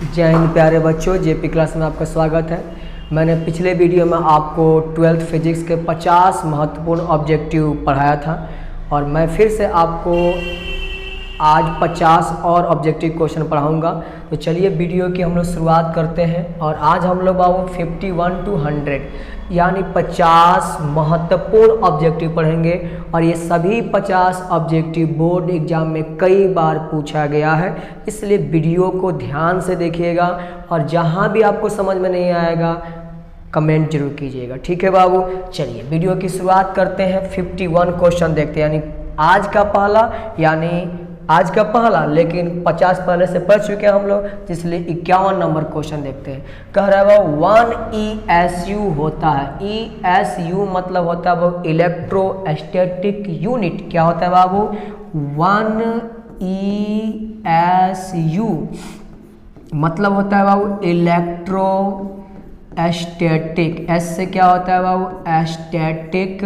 जय हिंद प्यारे बच्चों, जेपी क्लास में आपका स्वागत है। मैंने पिछले वीडियो में आपको 12th फिजिक्स के 50 महत्वपूर्ण ऑब्जेक्टिव पढ़ाया था और मैं फिर से आपको आज 50 और ऑब्जेक्टिव क्वेश्चन पढ़ाऊंगा। तो चलिए वीडियो की हम लोग शुरुआत करते हैं और आज हम लोग बाबू 51 to 100 यानी 50 महत्वपूर्ण ऑब्जेक्टिव पढ़ेंगे और ये सभी 50 ऑब्जेक्टिव बोर्ड एग्जाम में कई बार पूछा गया है, इसलिए वीडियो को ध्यान से देखिएगा और जहाँ भी आपको समझ में नहीं आएगा कमेंट जरूर कीजिएगा। ठीक है बाबू, चलिए वीडियो की शुरुआत करते हैं। 51 क्वेश्चन देखते हैं, यानी आज का पहला लेकिन 50 पहले से पढ़ चुके हैं हम लोग, इसलिए 51 नंबर क्वेश्चन देखते हैं। कह रहा है वो 1 ESU होता है। ESU मतलब होता है वो इलेक्ट्रोस्टैटिक यूनिट। क्या होता है बाबू? 1 ESU मतलब होता है बाबू इलेक्ट्रोस्टैटिक। एस से क्या होता है बाबू? एस्टैटिक।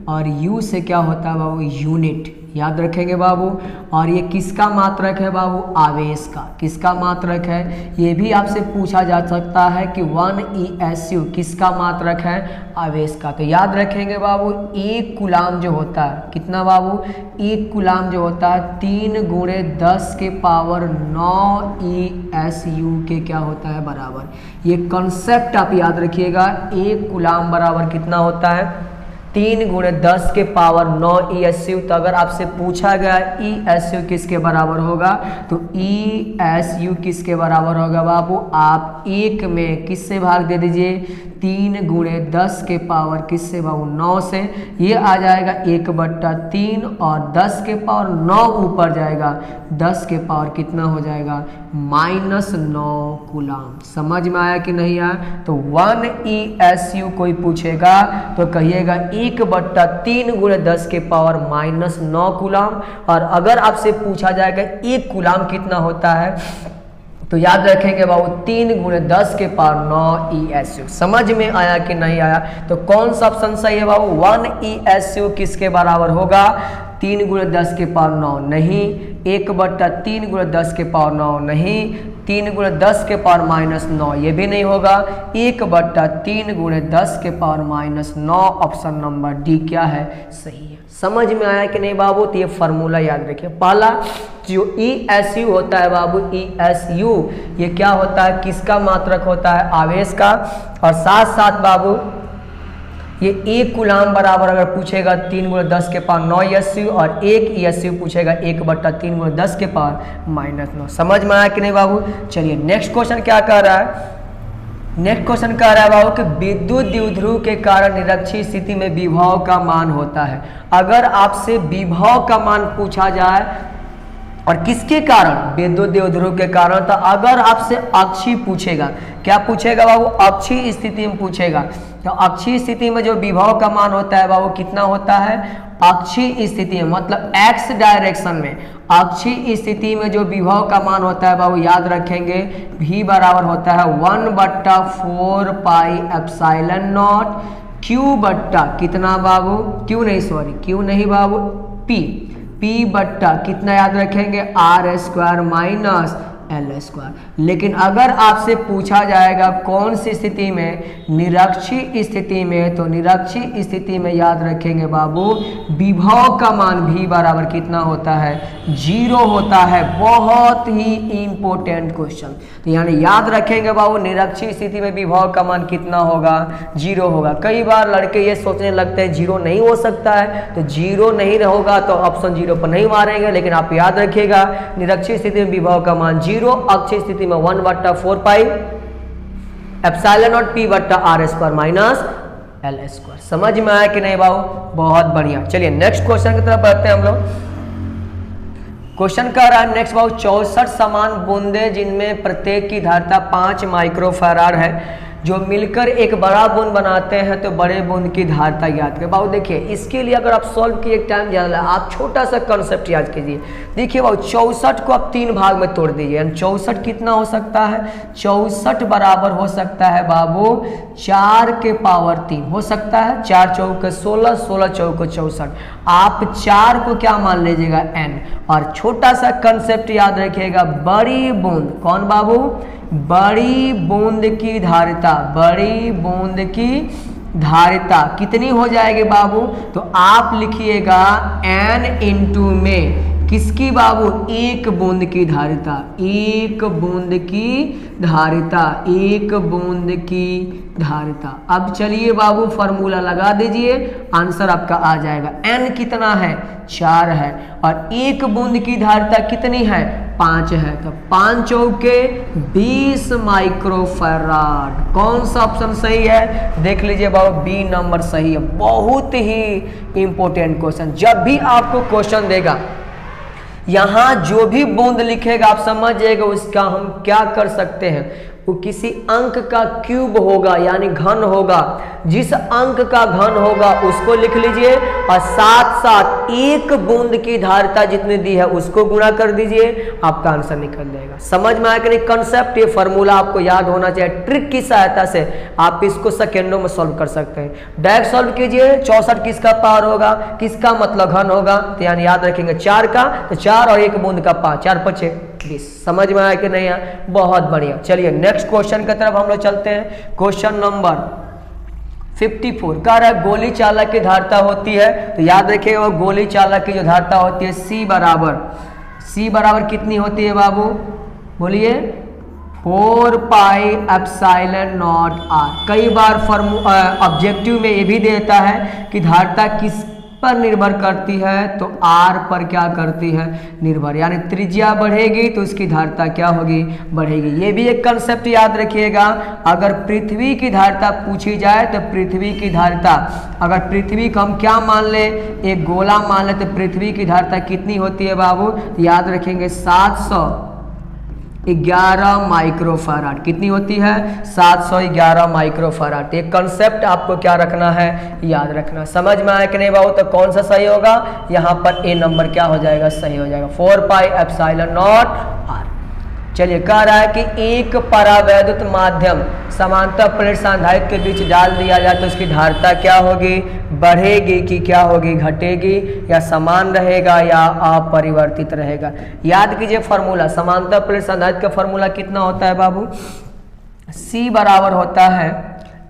और यू से क्या होता है बाबू? यूनिट। याद रखेंगे बाबू। और ये किसका मात्रक है बाबू? आवेश का। किसका मात्रक है? ये भी आपसे पूछा जा सकता है कि 1 ESU किसका मात्रक है? आवेश का। तो याद रखेंगे बाबू, एक कूलाम जो होता है कितना बाबू? एक कूलाम जो होता है 3 × 10 के पावर 9 ESU के क्या होता है? बराबर। ये कॉन्सेप्ट आप याद रखिएगा। एक कूलाम बराबर कितना होता है? 3 × 10 के पावर 9 ESU। तो अगर आपसे पूछा गया ESU किसके बराबर होगा तो ESU किसके बराबर होगा बाबू? आप एक में किससे भाग दे दीजिए? 3 × 10 के पावर किससे बाबू? 9 से। ये आ जाएगा 1/3 और 10 के पावर 9 ऊपर जाएगा, 10 के पावर कितना हो जाएगा? -9 कूलाम। समझ में आया कि नहीं आया? तो 1 ESU कोई पूछेगा तो कहिएगा 1/3 × 10 के पावर -9 कूलाम। और अगर आपसे पूछा जाएगा 1 कूलाम कितना होता है तो याद रखेंगे बाबू 3 × 10 के पावर 9 ESU। समझ में आया कि नहीं आया? तो कौन सा ऑप्शन सही है बाबू? 1 ESU किसके बराबर होगा? 3 × 10 के पावर 9 नहीं, 1/3 × 10 के पावर 9 नहीं, 3 × 10 के पावर -9 ये भी नहीं होगा, 1/3 × 10 के पावर -9 ऑप्शन नंबर डी क्या है? सही है। समझ में आया कि नहीं बाबू? तो ये फार्मूला याद रखिए। पहला जो ESU होता है बाबू, ESU ये क्या होता है? किसका मात्रक होता है? आवेश का। और साथ साथ बाबू ये 1 कूलाम बराबर अगर पूछेगा 3 × 10 के पावर 9 ESU और 1 ESU पूछेगा 1/3 × 10 के पावर -9। समझ में आया कि नहीं बाबू? चलिए नेक्स्ट क्वेश्चन क्या कह रहा है? नेक्स्ट क्वेश्चन कह रहा है बाबू कि विद्युत द्विध्रुव के कारण निरक्षीय स्थिति में विभव का मान होता है। अगर आपसे विभव का मान पूछा जाए और किसके कारण? विद्युत द्विध्रुव के कारण। तो अगर आपसे अक्षीय पूछेगा, क्या पूछेगा बाबू? अक्षीय स्थिति में पूछेगा। तो अक्षीय स्थिति में जो विभव का मान होता है बाबू कितना होता है? अक्षीय स्थिति में मतलब x डायरेक्शन में अक्षीय स्थिति में जो विभव का मान होता है बाबू याद रखेंगे v बराबर होता है 1/4 पाई एप्सिलॉन नॉट q बट्टा कितना बाबू? q नहीं बाबू, p बट्टा कितना याद रखेंगे? r² -l²। लेकिन अगर आपसे पूछा जाएगा कौन सी स्थिति में? निरक्षीय स्थिति में। तो निरक्षीय स्थिति में याद रखेंगे बाबू विभव का मान v बराबर कितना होता है? 0 होता है। बहुत ही इंपॉर्टेंट क्वेश्चन। तो यानी याद रखेंगे बाबू निरक्षीय स्थिति में विभव का मान कितना होगा? 0 होगा। कई बार लड़के ये सोचने लगते हैं 0 नहीं हो सकता है, तो 0 नहीं होगा तो ऑप्शन 0 पर नहीं मारेंगे। लेकिन आप याद रखिएगा निरक्षीय स्थिति में विभव का मान 0, अक्षीय स्थिति में 1/4 पाई एप्सिलॉन नॉट p बट्टा r² -l²। समझ में आया कि नहीं बाबू? बहुत बढ़िया। चलिए नेक्स्ट क्वेश्चन की तरफ बढ़ते हैं हम लोग। क्वेश्चन कह रहा है नेक्स्ट बाबू 64 समान बूंदे जिनमें प्रत्येक की धारिता 5 माइक्रोफैराड है, जो मिलकर एक बड़ा बूंद बनाते हैं तो बड़े बूंद की धारिता याद करें। बाबू देखिए इसके लिए अगर आप सॉल्व किए टाइम ज़्यादा लगा, आप छोटा सा कॉन्सेप्ट याद कीजिए। देखिए बाबू 64 को आप 3 भाग में तोड़ दीजिए, यानी 64 कितना हो सकता है? 64 बराबर हो सकता है बाबू 4 के पावर 3 हो सकता है। 4 चौक 16, 16 चौक 64। आप 4 को क्या मान लीजिएगा? n। और छोटा सा कंसेप्ट याद रखिएगा, बड़ी बूंद कौन बाबू? बड़ी बूंद की धारिता, बड़ी बूंद की धारिता कितनी हो जाएगी बाबू? तो आप लिखिएगा n इंटू में किसकी बाबू? एक बूंद की धारिता, एक बूंद की धारिता, एक बूंद की धारिता। अब चलिए बाबू फॉर्मूला लगा दीजिए, आंसर आपका आ जाएगा। n कितना है? 4 है, और एक बूंद की धारिता कितनी है? 5 है। तो 5 चौके 20 माइक्रोफैराड। कौन सा ऑप्शन सही है? देख लीजिए बाबू, बी नंबर सही है। बहुत ही इंपॉर्टेंट क्वेश्चन। जब भी आपको क्वेश्चन देगा, यहाँ जो भी बूंद लिखेगा आप समझ जाइएगा उसका हम क्या कर सकते हैं, वो किसी अंक का क्यूब होगा, यानी घन होगा। जिस अंक का घन होगा उसको लिख लीजिए, और साथ साथ एक बूंद की धारिता जितनी दी है उसको गुणा कर दीजिए, आपका आंसर निकल जाएगा। समझ में आया कि नहीं कंसेप्ट? ये फॉर्मूला आपको याद होना चाहिए। ट्रिक की सहायता से आप इसको सेकेंडों में सॉल्व कर सकते हैं। डायरेक्ट सॉल्व कीजिए। 64 किसका पावर होगा? किसका मतलब घन होगा? तो यानी याद रखेंगे 4 का, तो 4 और 1 बूंद का 5, 4 5 20। समझ में आया कि नहीं आया? बहुत बढ़िया। चलिए नेक्स्ट क्वेश्चन की तरफ हम लोग चलते हैं। क्वेश्चन नंबर 54 कह रहा है गोली चालक की धारिता होती है, तो याद रखिएगा वो गोली चालक की जो धारिता होती है C बराबर कितनी होती है बाबू? बोलिए 4 पाई एप्सिलॉन नॉट r। कई बार ऑब्जेक्टिव में ये भी देता है कि धारिता किस पर निर्भर करती है, तो r पर क्या करती है? निर्भर। यानी त्रिज्या बढ़ेगी तो उसकी धारिता क्या होगी? बढ़ेगी। ये भी एक कंसेप्ट याद रखिएगा। अगर पृथ्वी की धारिता पूछी जाए तो पृथ्वी की धारिता, अगर पृथ्वी को हम क्या मान ले, एक गोला मान ले, तो पृथ्वी की धारिता कितनी होती है बाबू? याद रखेंगे 711 माइक्रोफैराड। कितनी होती है? 711 माइक्रोफैराड। एक कंसेप्ट आपको क्या रखना है? याद रखना। समझ में आया कि नहीं बाबू? तो कौन सा सही होगा? यहाँ पर ए नंबर क्या हो जाएगा? सही हो जाएगा, 4 पाई एप्सिलॉन नॉट r। चलिए कह रहा है कि एक परावैद्युत माध्यम समांतर प्लेट संधारित्र के बीच डाल दिया जाए तो उसकी धारिता क्या होगी? बढ़ेगी कि क्या होगी? घटेगी, या समान रहेगा, या अपरिवर्तित रहेगा? याद कीजिए फॉर्मूला। समांतर प्लेट संधारित्र का फॉर्मूला कितना होता है बाबू? C बराबर होता है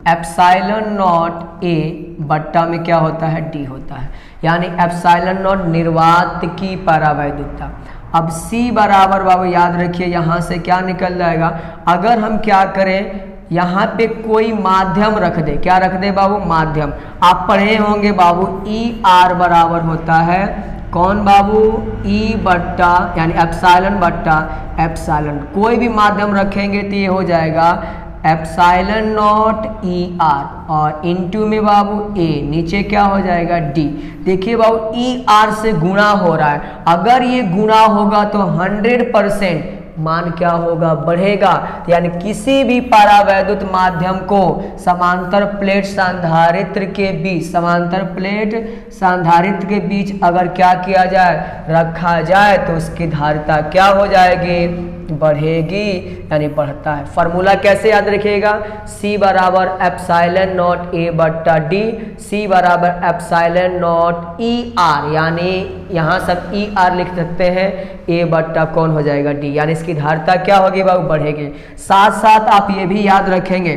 एप्सिलॉन नॉट A बट्टा में क्या होता है? D होता है। यानी एप्सिलॉन नॉट निर्वात की परावैद्युतता। अब C बराबर बाबू याद रखिए यहाँ से क्या निकल जाएगा? अगर हम क्या करें, यहाँ पे कोई माध्यम रख दे, क्या रख दे बाबू? माध्यम। आप पढ़े होंगे बाबू ER बराबर होता है कौन बाबू? E बट्टा यानी एप्सिलॉन बट्टा एप्सिलॉन। कोई भी माध्यम रखेंगे तो ये हो जाएगा एप्सिलॉन नॉट ER, और इनटू में बाबू A, नीचे क्या हो जाएगा? D। देखिए बाबू ER से गुणा हो रहा है, अगर ये गुणा होगा तो 100% मान क्या होगा? बढ़ेगा। यानी किसी भी परावैद्युत माध्यम को समांतर प्लेट संधारित्र के बीच, समांतर प्लेट संधारित्र के बीच अगर क्या किया जाए? रखा जाए तो उसकी धारिता क्या हो जाएगी? बढ़ेगी, यानी बढ़ता है। फॉर्मूला कैसे याद रखिएगा? C बराबर एप्सिलॉन नॉट A बट्टा D, C बराबर एप्सिलॉन नॉट ER, यानी यहाँ सब ER लिख सकते हैं, A बट्टा कौन हो जाएगा? D। यानी इसकी धारिता क्या होगी बाबू? बढ़ेगी। साथ साथ आप ये भी याद रखेंगे,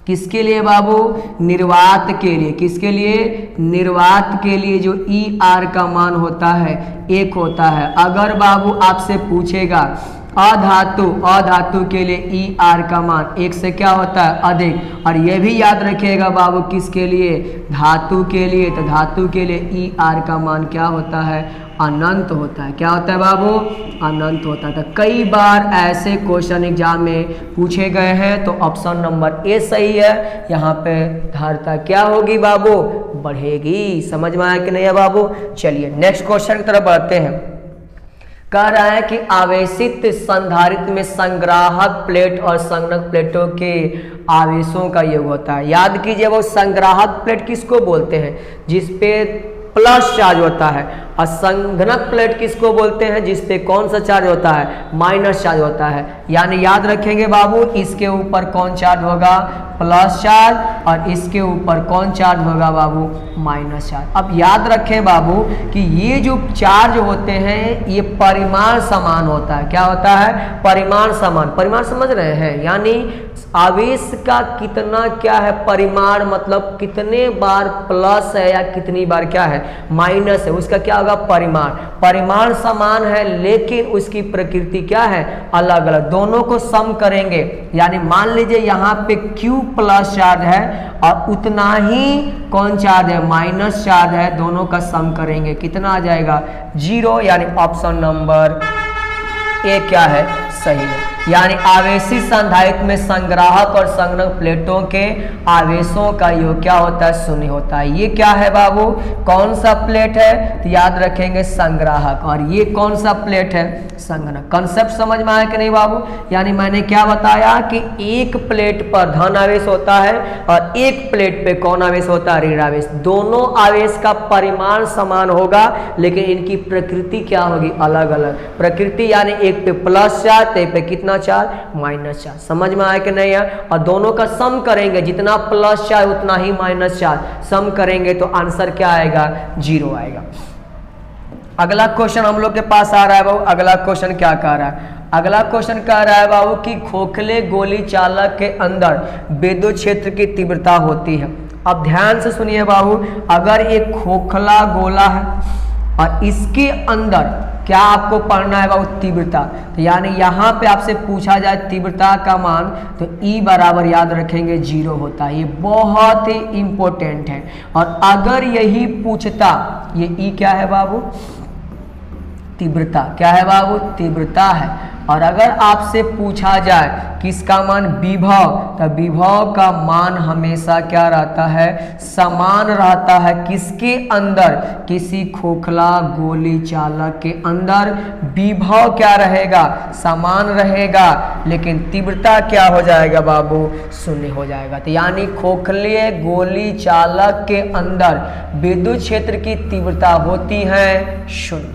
किसके लिए बाबू? निर्वात के लिए। किसके लिए? निर्वात के लिए जो ER का मान होता है 1 होता है। अगर बाबू आपसे पूछेगा अधातु के लिए ER का मान 1 से क्या होता है? अधिक। और ये भी याद रखिएगा बाबू किसके लिए? धातु के लिए। तो धातु के लिए ER का मान क्या होता है? अनंत होता है। क्या होता है बाबू? अनंत होता है। तो कई बार ऐसे क्वेश्चन एग्जाम में पूछे गए हैं, तो ऑप्शन नंबर A सही है। यहाँ पे धारिता क्या होगी बाबू? बढ़ेगी। समझ में आया कि नहीं है बाबू? चलिए नेक्स्ट क्वेश्चन की तरफ बढ़ते हैं। कह रहा है कि आवेशित संधारित्र में संग्राहक प्लेट और संगणक प्लेटों के आवेशों का योग होता है। याद कीजिए वो संग्राहक प्लेट किसको बोलते हैं? जिसपे प्लस चार्ज होता है, और संघनक प्लेट किसको बोलते हैं? जिसपे कौन सा चार्ज होता है? माइनस चार्ज होता है। यानी याद रखेंगे बाबू, इसके ऊपर कौन चार्ज होगा? प्लस चार्ज, और इसके ऊपर कौन चार्ज होगा बाबू? Minus charge. अब याद रखें बाबू कि ये जो चार्ज होते हैं ये परिमाण समान होता है। क्या होता है? परिमाण समान। परिमाण समझ रहे हैं? यानी आवेश का कितना क्या है? परिमाण, मतलब कितने बार प्लस है या कितनी बार क्या है? माइनस है, उसका क्या होगा? परिमाण। परिमाण समान है लेकिन उसकी प्रकृति क्या है? अलग अलग। दोनों को सम करेंगे, यानी मान लीजिए यहाँ पे Q प्लस चार्ज है और उतना ही कौन चार्ज है? माइनस चार्ज है। दोनों का सम करेंगे, कितना आ जाएगा? 0। यानी ऑप्शन नंबर ए क्या है? सही है। यानी आवेशित संधारित्र में संग्राहक और संगणक प्लेटों के आवेशों का योग क्या होता है? शून्य होता है। ये क्या है बाबू? कौन सा प्लेट है? तो याद रखेंगे संग्राहक। और ये कौन सा प्लेट है? संगणक। कंसेप्ट समझ में आया कि नहीं बाबू? यानी मैंने क्या बताया कि एक प्लेट पर धन आवेश होता है और एक प्लेट पे कौन आवेश होता है? ऋण आवेश। दोनों आवेश का परिमाण समान होगा लेकिन इनकी प्रकृति क्या होगी? अलग अलग प्रकृति। यानी एक पे प्लस चार्ज, एक पे कितना चार्ज? Minus charge. समझ में आया कि नहीं है? और दोनों का सम करेंगे, जितना प्लस चार्ज उतना ही माइनस चार्ज। सम करेंगे तो आंसर क्या आएगा? 0 आएगा। अगला क्वेश्चन हम लोग के पास आ रहा है बाबू। अगला क्वेश्चन क्या कह रहा है? अगला क्वेश्चन कह रहा है बाबू कि खोखले गोली चालक के अंदर विद्युत क्षेत्र की तीव्रता होती है। अब ध्यान से सुनिए बाबू, अगर एक खोखला गोला है और इसके अंदर क्या आपको पढ़ना है बाबू? तीव्रता। तो यानी यहाँ पे आपसे पूछा जाए तीव्रता का मान, तो E बराबर याद रखेंगे 0 होता है। ये बहुत ही इंपॉर्टेंट है। और अगर यही पूछता, ये E क्या है बाबू? तीव्रता। क्या है बाबू? तीव्रता है। और अगर आपसे पूछा जाए किसका मान? विभव, तो विभव का मान हमेशा क्या रहता है? समान रहता है। किसके अंदर? किसी खोखला गोली चालक के अंदर विभव क्या रहेगा? समान रहेगा, लेकिन तीव्रता क्या हो जाएगा बाबू? शून्य हो जाएगा। तो यानी खोखले गोली चालक के अंदर विद्युत क्षेत्र की तीव्रता होती है 0।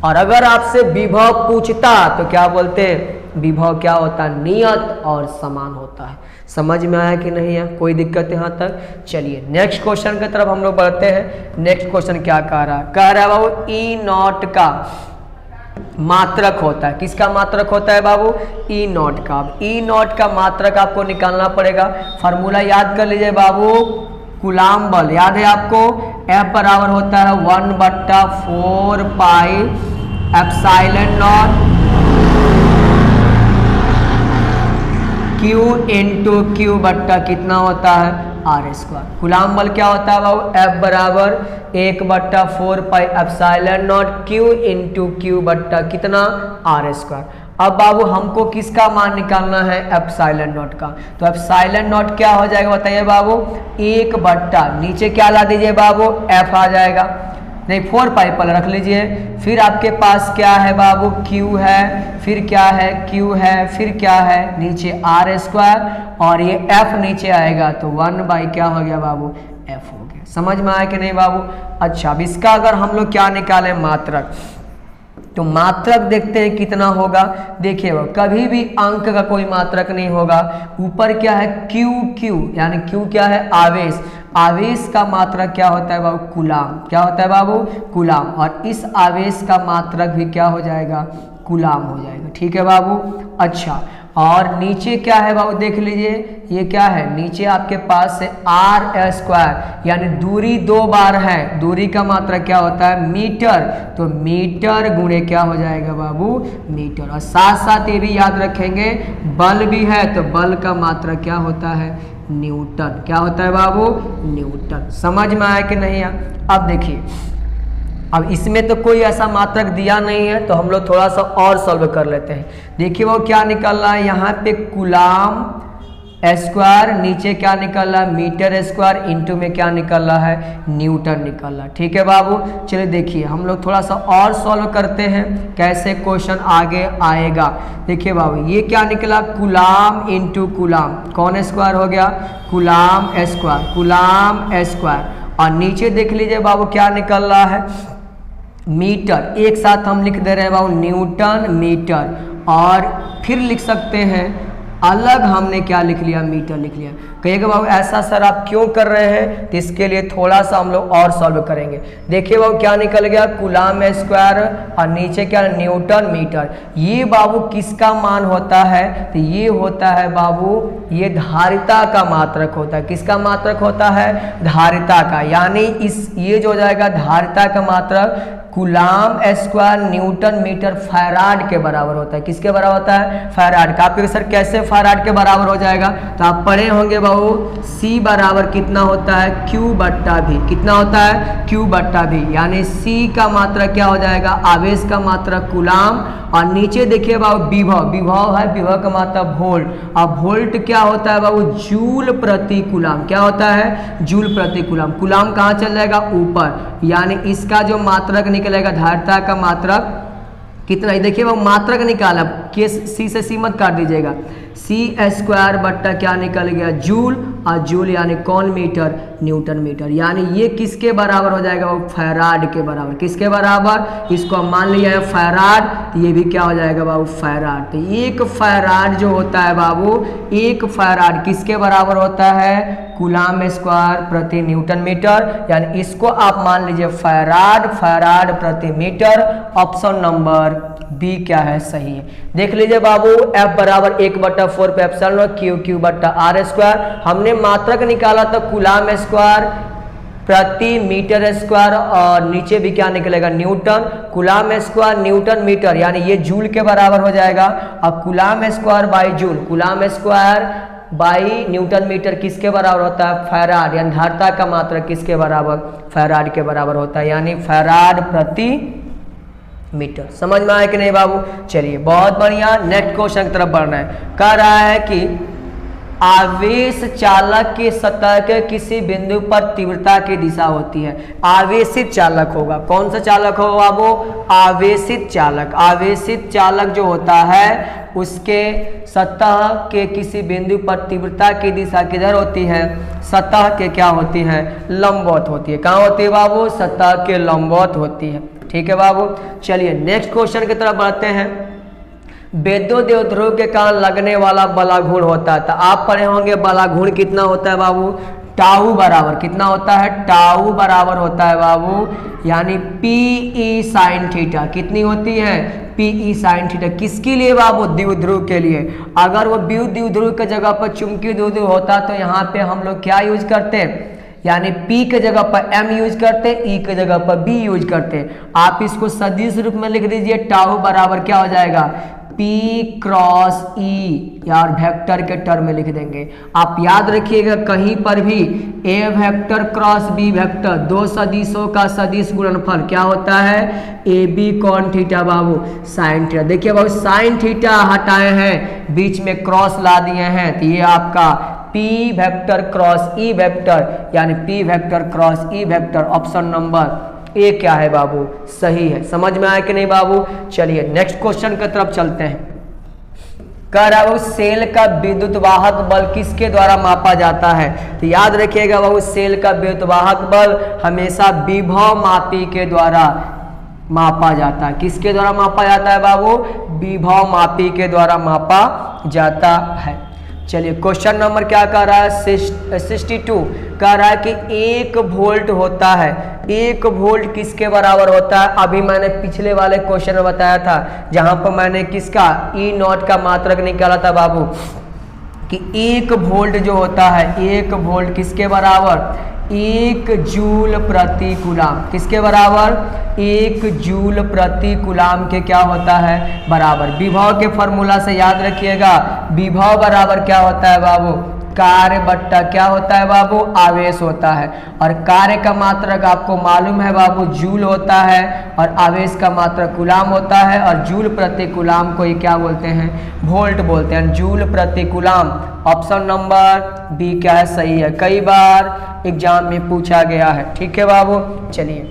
और अगर आपसे विभव पूछता तो क्या बोलते हैं? विभव क्या होता है? नियत और समान होता है। समझ में आया कि नहीं है? कोई दिक्कत यहाँ तक? चलिए नेक्स्ट क्वेश्चन की तरफ हम लोग बढ़ते हैं। नेक्स्ट क्वेश्चन क्या कह रहा है? कह रहा है बाबू E0 का मात्रक होता है। किसका मात्रक होता है बाबू? E0 का। E0 का मात्रक आपको निकालना पड़ेगा। फॉर्मूला याद कर लीजिए बाबू, कूलाम बल याद है आपको? F बराबर होता है 1/4 pi epsilon not Q into Q बट्टा कितना होता है? R²। कूलाम बल क्या होता है बाबू? F बराबर 1/4 pi epsilon not Q into Q बट्टा कितना? R²। अब बाबू हमको किसका मान निकालना है? एप्सिलॉन नॉट का। तो एप्सिलॉन नॉट क्या हो जाएगा बताइए बाबू? 1 बट्टा नीचे क्या ला दीजिए बाबू? F आ जाएगा। नहीं 4 पाई पर रख लीजिए। फिर आपके पास क्या है बाबू? Q है, फिर क्या है? Q है, फिर क्या है? नीचे R² और ये F नीचे आएगा तो 1 क्या हो गया बाबू? F हो गया। समझ में आया कि नहीं बाबू? अच्छा, अब इसका अगर हम लोग क्या निकालें? मात्रक। तो मात्रक देखते हैं कितना होगा। देखिए कभी भी अंक का कोई मात्रक नहीं होगा। ऊपर क्या है? Q, यानी Q क्या है? आवेश। आवेश का मात्रक क्या होता है बाबू? कूलाम। क्या होता है बाबू? कूलाम। और इस आवेश का मात्रक भी क्या हो जाएगा? कूलाम हो जाएगा। ठीक है बाबू? अच्छा, और नीचे क्या है बाबू? देख लीजिए, ये क्या है? नीचे आपके पास है R², यानी दूरी 2 बार है। दूरी का मात्रा क्या होता है? मीटर। तो मीटर गुणे क्या हो जाएगा बाबू? मीटर। और साथ साथ ये भी याद रखेंगे बल भी है, तो बल का मात्रा क्या होता है? न्यूटन। क्या होता है बाबू? न्यूटन। समझ में आया कि नहीं? अब देखिए, अब इसमें तो कोई ऐसा मात्रक दिया नहीं है तो हम लोग थोड़ा सा और सॉल्व कर लेते हैं। देखिए वो क्या निकल रहा है यहाँ पे? कूलाम स्क्वायर, नीचे क्या निकल रहा है? मीटर स्क्वायर, इंटू में क्या निकल रहा है? न्यूटन निकल रहा है। ठीक है बाबू? चलिए देखिए हम लोग थोड़ा सा और सॉल्व करते हैं कैसे क्वेश्चन आगे आएगा। देखिए बाबू ये क्या निकला? Coulomb into coulomb. कौन स्क्वायर हो गया? Coulomb square. Coulomb square. और नीचे देख लीजिए बाबू क्या निकल रहा है? मीटर, एक साथ हम लिख दे रहे हैं बाबू न्यूटन मीटर, और फिर लिख सकते हैं अलग हमने क्या लिख लिया, मीटर लिख लिया। कहिएगा बाबू ऐसा सर आप क्यों कर रहे हैं, तो इसके लिए थोड़ा सा हम लोग और सॉल्व करेंगे। देखिए बाबू क्या निकल गया, कूलाम स्क्वायर और नीचे क्या न्यूटन मीटर। ये बाबू किसका मान होता है, तो ये होता है बाबू ये धारिता का मात्रक होता है। किसका मात्रक होता है, धारिता का, यानी इस ये जो हो जाएगा धारिता का मात्रक coulomb square newton metre farad के बराबर होता है। किसके बराबर होता है, फैराड का। आपके सर कैसे फैराड के बराबर हो जाएगा, तो आप पढ़े होंगे बाबू C बराबर कितना होता है, Q बट्टा V। कितना होता है, Q बट्टा V, यानी C का मात्रा क्या हो जाएगा, आवेश का मात्रा कूलाम, और नीचे देखिए बाबू विभव, विभव है विभव का मात्रा वोल्ट, अब वोल्ट क्या होता है बाबू, जूल प्रति कूलाम। क्या होता है, जूल प्रति कूलाम। कूलाम कहाँ चल जाएगा, ऊपर, यानी इसका जो मात्रक निकलेगा धारिता का मात्रक कितना, देखिए वो मात्रक निकाला, सी से सी मत काट दीजिएगा, C स्क्वायर बट्टा क्या निकल गया, जूल, और जूल यानी कौन मीटर, न्यूटन मीटर, यानी ये किसके बराबर हो जाएगा, वो फैराड के बराबर। किसके बराबर, इसको हम मान लिया है फैराड, तो ये भी क्या हो जाएगा बाबू, फैराड। तो एक फैराड जो होता है बाबू, एक फैराड किसके बराबर होता है, कूलाम स्क्वायर प्रति न्यूटन मीटर, यानी इसको आप मान लीजिए फैराड, फैराड प्रति मीटर। ऑप्शन नंबर बी क्या है, सही है। देख लीजिए बाबू F बराबर 1/4 पे एप्सिलॉन Q बट्टा R स्क्वायर, हमने मात्रक निकाला था कूलाम स्क्वायर प्रति मीटर स्क्वायर, और नीचे भी क्या निकलेगा, newton, coulomb square newton metre, यानी ये जूल के बराबर हो जाएगा, और coulomb square by joule, coulomb square by newton metre किसके बराबर होता है, फैराड, यानी धारिता का मात्रक किसके बराबर, फैराड के बराबर होता है, यानी फैराड प्रति मीटर। समझ में आया कि नहीं बाबू, चलिए बहुत बढ़िया, नेक्स्ट क्वेश्चन की तरफ बढ़ना है। कह रहा है कि आवेश चालक की सतह के किसी बिंदु पर तीव्रता की दिशा होती है। आवेशित चालक होगा, कौन सा चालक होगा बाबू, आवेशित चालक। आवेशित चालक जो होता है उसके सतह के किसी बिंदु पर तीव्रता की दिशा किधर होती है, सतह के क्या होती है, लंबवत होती है। कहाँ होती है बाबू, सतह के लंबवत होती है। ठीक है बाबू, चलिए नेक्स्ट क्वेश्चन की तरफ बढ़ते हैं। विद्युत द्विध्रुव के कारण लगने वाला बलाघूर्ण होता है, तो आप पढ़े होंगे बलाघूर्ण कितना होता है बाबू, टाउ बराबर कितना होता है, टाउ बराबर होता है बाबू, यानी PE साइन थीटा। कितनी होती है, PE साइन थीटा। किसके लिए बाबू, द्विध्रुव के लिए। अगर वो द्विध्रुव के जगह पर चुंबकीय द्विध्रुव होता तो यहाँ पे हम लोग क्या यूज करते हैं, यानी P के जगह पर M यूज करते, E के जगह पर B यूज करते। आप इसको सदिश रूप में लिख दीजिए, टाउ बराबर क्या हो जाएगा, P क्रॉस E, यार वेक्टर के टर्म में लिख देंगे। आप याद रखिएगा कहीं पर भी A vector cross B vector, दो सदिशों का सदिश गुणनफल क्या होता है, AB कौन थीटा बाबू, साइन थीटा। देखिए बाबू साइन थीटा हटाए हैं, बीच में क्रॉस ला दिए हैं, तो ये आपका P vector cross E vector, यानी P vector cross E vector. Option number A क्या है बाबू, सही है। समझ में आया कि नहीं बाबू, चलिए नेक्स्ट क्वेश्चन की तरफ चलते हैं। कह रहा है सेल का विद्युत वाहक बल किसके द्वारा मापा जाता है, तो याद रखिएगा बाबू सेल का विद्युत वाहक बल हमेशा विभव मापी के द्वारा मापा जाता है। किसके द्वारा मापा जाता है बाबू, विभव मापी के द्वारा मापा जाता है। चलिए क्वेश्चन नंबर क्या कह रहा है, 62 कह रहा है कि 1 वोल्ट होता है। 1 वोल्ट किसके बराबर होता है, अभी मैंने पिछले वाले क्वेश्चन में बताया था, जहां पर मैंने किसका E0 का मात्रक निकाला था बाबू, कि 1 वोल्ट जो होता है, 1 वोल्ट किसके बराबर, 1 जूल प्रति कूलाम। किसके बराबर, 1 जूल प्रति कूलाम के क्या होता है, बराबर। विभव के फॉर्मूला से याद रखिएगा, विभव बराबर क्या होता है बाबू, कार्य बट्टा क्या होता है बाबू, आवेश होता है। और कार्य का मात्रक आपको मालूम है बाबू जूल होता है, और आवेश का मात्रक कूलाम होता है, और जूल प्रति कूलाम को ये क्या बोलते हैं, वोल्ट बोलते हैं, जूल प्रति कूलाम। ऑप्शन नंबर बी क्या है, सही है, कई बार एग्जाम में पूछा गया है। ठीक है बाबू, चलिए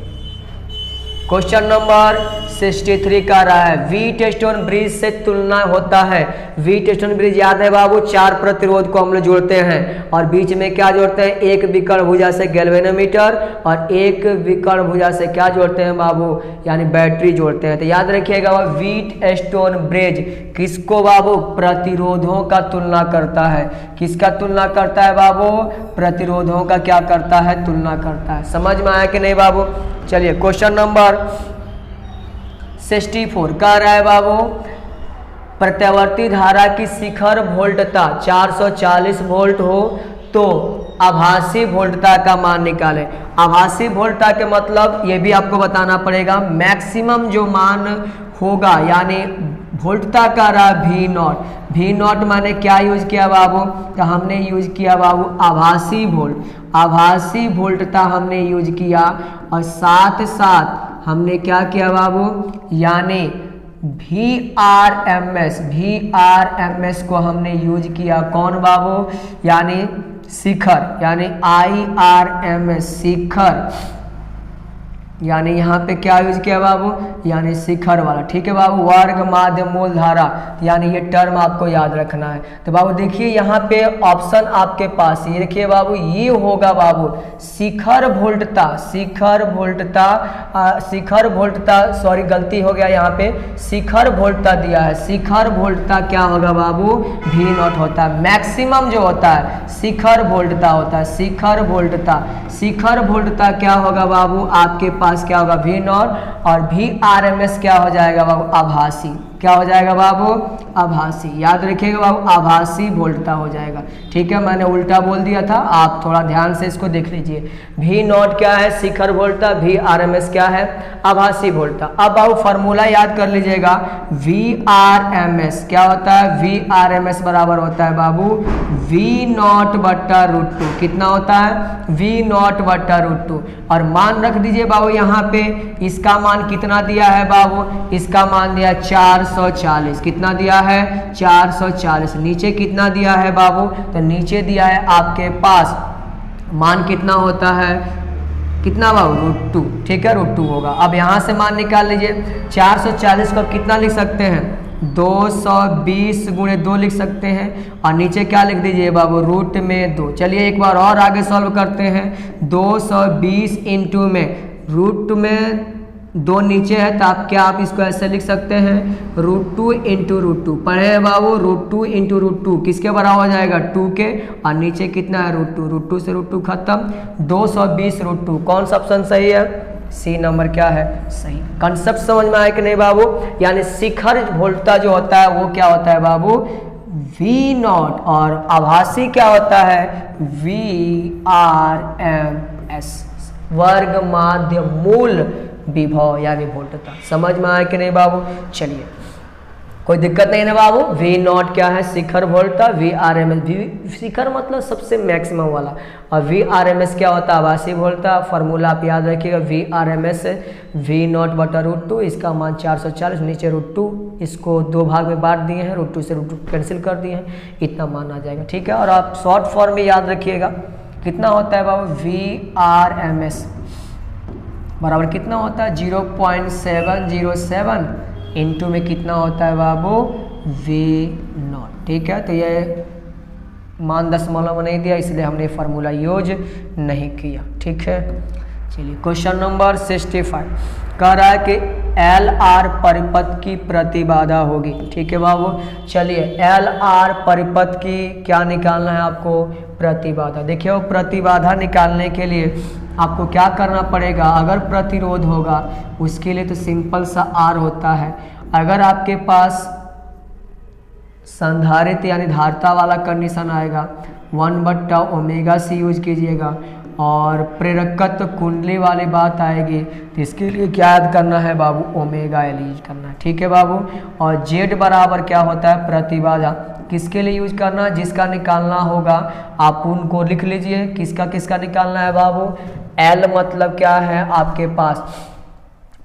क्वेश्चन नंबर 63 का रहा है व्हीट स्टोन ब्रिज से तुलना होता है। व्हीट स्टोन ब्रिज याद है बाबू, 4 प्रतिरोध को हम लोग जोड़ते हैं और बीच में क्या जोड़ते हैं, एक विकर्ण भुजा से गैल्वेनोमीटर और एक विकर्ण भुजा से क्या जोड़ते हैं बाबू, यानी बैटरी जोड़ते हैं। तो याद रखिएगा व्हीट स्टोन ब्रिज किसको बाबू, प्रतिरोधों का तुलना करता है। किसका तुलना करता है बाबू, प्रतिरोधों का क्या करता है, तुलना करता है। समझ में आया कि नहीं बाबू। चलिए क्वेश्चन नंबर 64 कह रहा है बाबू, प्रत्यावर्ती धारा की शिखर वोल्टता 440 वोल्ट हो तो आभासी वोल्टता का मान निकालें। आभासी वोल्टता के मतलब ये भी आपको बताना पड़ेगा, मैक्सिमम जो मान होगा यानी वोल्टता का रहा वी नॉट। वी नॉट माने क्या यूज किया बाबू, तो हमने यूज किया बाबू आभासी वोल्ट। आभासी वोल्टता हमने यूज किया और साथ साथ हमने क्या किया बाबू, यानी VRMS को हमने यूज किया। कौन बाबू, यानी शिखर, यानी IRMS शिखर, यानी यहाँ पे क्या यूज किया बाबू, यानी शिखर वाला। ठीक है बाबू, वर्ग माध्य मूल धारा, यानी ये टर्म आपको याद रखना है। तो बाबू देखिए यहाँ पे ऑप्शन आपके पास, ये देखिए बाबू ये होगा बाबू शिखर वोल्टता। शिखर वोल्टता सॉरी गलती हो गया, यहाँ पे शिखर वोल्टता दिया है। शिखर वोल्टता क्या होगा बाबू, वी नॉट होता है। मैक्सिमम जो होता है शिखर वोल्टता होता है। शिखर वोल्टता क्या होगा बाबू, आपके पास क्या होगा वी नॉट, और VRMS क्या हो जाएगा बाबू, आभासी। क्या हो जाएगा बाबू, आभासी। याद रखिएगा बाबू आभासी वोल्टता हो जाएगा। ठीक है, मैंने उल्टा बोल दिया था, आप थोड़ा ध्यान से इसको देख लीजिए। वी नॉट क्या है, शिखर वोल्टता, VRMS क्या है, आभासी वोल्टता। अब बाबू फार्मूला याद कर लीजिएगा, VRMS क्या होता है, VRMS बराबर होता है बाबू V नॉट बट्टा √2। कितना होता है, V नॉट बट्टा √2। और मान रख दीजिए बाबू यहाँ पे, इसका मान कितना दिया है बाबू, इसका मान दिया 440। कितना दिया है, 440। नीचे कितना दिया है बाबू, तो नीचे दिया है आपके पास मान कितना होता है, कितना बाबू √2। ठीक है, √2 होगा। अब यहाँ से मान निकाल लीजिए, 440 को कितना लिख सकते हैं, 220 गुणे 2 लिख सकते हैं, और नीचे क्या लिख दीजिए बाबू, रूट में 2। चलिए एक बार और आगे सॉल्व करते हैं। 220 इंटू में रूट में 2 नीचे है, तो आप क्या, आप इसको ऐसे लिख सकते हैं √2 इंटू √2। पढ़े हैं बाबू, √2 इंटू √2 किसके बराबर हो जाएगा, 2 के, और नीचे कितना है √2। √2 से √2 खत्म, 220 √2। कौन सा ऑप्शन सही है, सी नंबर क्या है, सही। कंसेप्ट समझ में आया कि नहीं बाबू। यानी शिखर वोल्टता जो होता है वो क्या होता है बाबू, V नॉट, और आभासी क्या होता है, VRMS वर्ग माध्य मूल विभव यानी वोल्टता। समझ में आया कि नहीं बाबू। चलिए कोई दिक्कत नहीं है बाबू। V नॉट क्या है, शिखर वोल्टता, VRMS शिखर मतलब सबसे मैक्सिमम वाला, और VRMS क्या होता है, आभासी वोल्टता। फार्मूला आप याद रखिएगा, VRMS V नॉट बटा √2, इसका मान 440, नीचे √2, इसको 2 भाग में बांट दिए हैं, √2 से √2 कैंसिल कर दिए हैं, इतना मान आ जाएगा। ठीक है, और आप शॉर्ट फॉर्म में याद रखिएगा कितना होता है बाबू, VRMS बराबर कितना होता है, 0.707 इंटू में कितना होता है बाबू, V नॉट। ठीक है, तो ये मान दशमलव में नहीं दिया, इसलिए हमने फार्मूला यूज नहीं किया। ठीक है, चलिए क्वेश्चन नंबर 65 कह रहा है कि LR परिपथ की प्रतिबाधा होगी। ठीक है बाबू, चलिए LR परिपथ की क्या निकालना है आपको, प्रतिबाधा। देखिए वो प्रतिबाधा निकालने के लिए आपको क्या करना पड़ेगा, अगर प्रतिरोध होगा उसके लिए तो सिंपल सा R होता है। अगर आपके पास संधारित्र यानी धारिता वाला कंडीशन आएगा 1/ω यूज कीजिएगा, और प्रेरकत्व कुंडली वाली बात आएगी तो इसके लिए क्या याद करना है बाबू, ω/L यूज करना है। ठीक है बाबू, और Z बराबर क्या होता है, प्रतिबाधा। किसके लिए यूज करना है, जिसका निकालना होगा आप उनको लिख लीजिए। किसका किसका निकालना है बाबू, L मतलब क्या है आपके पास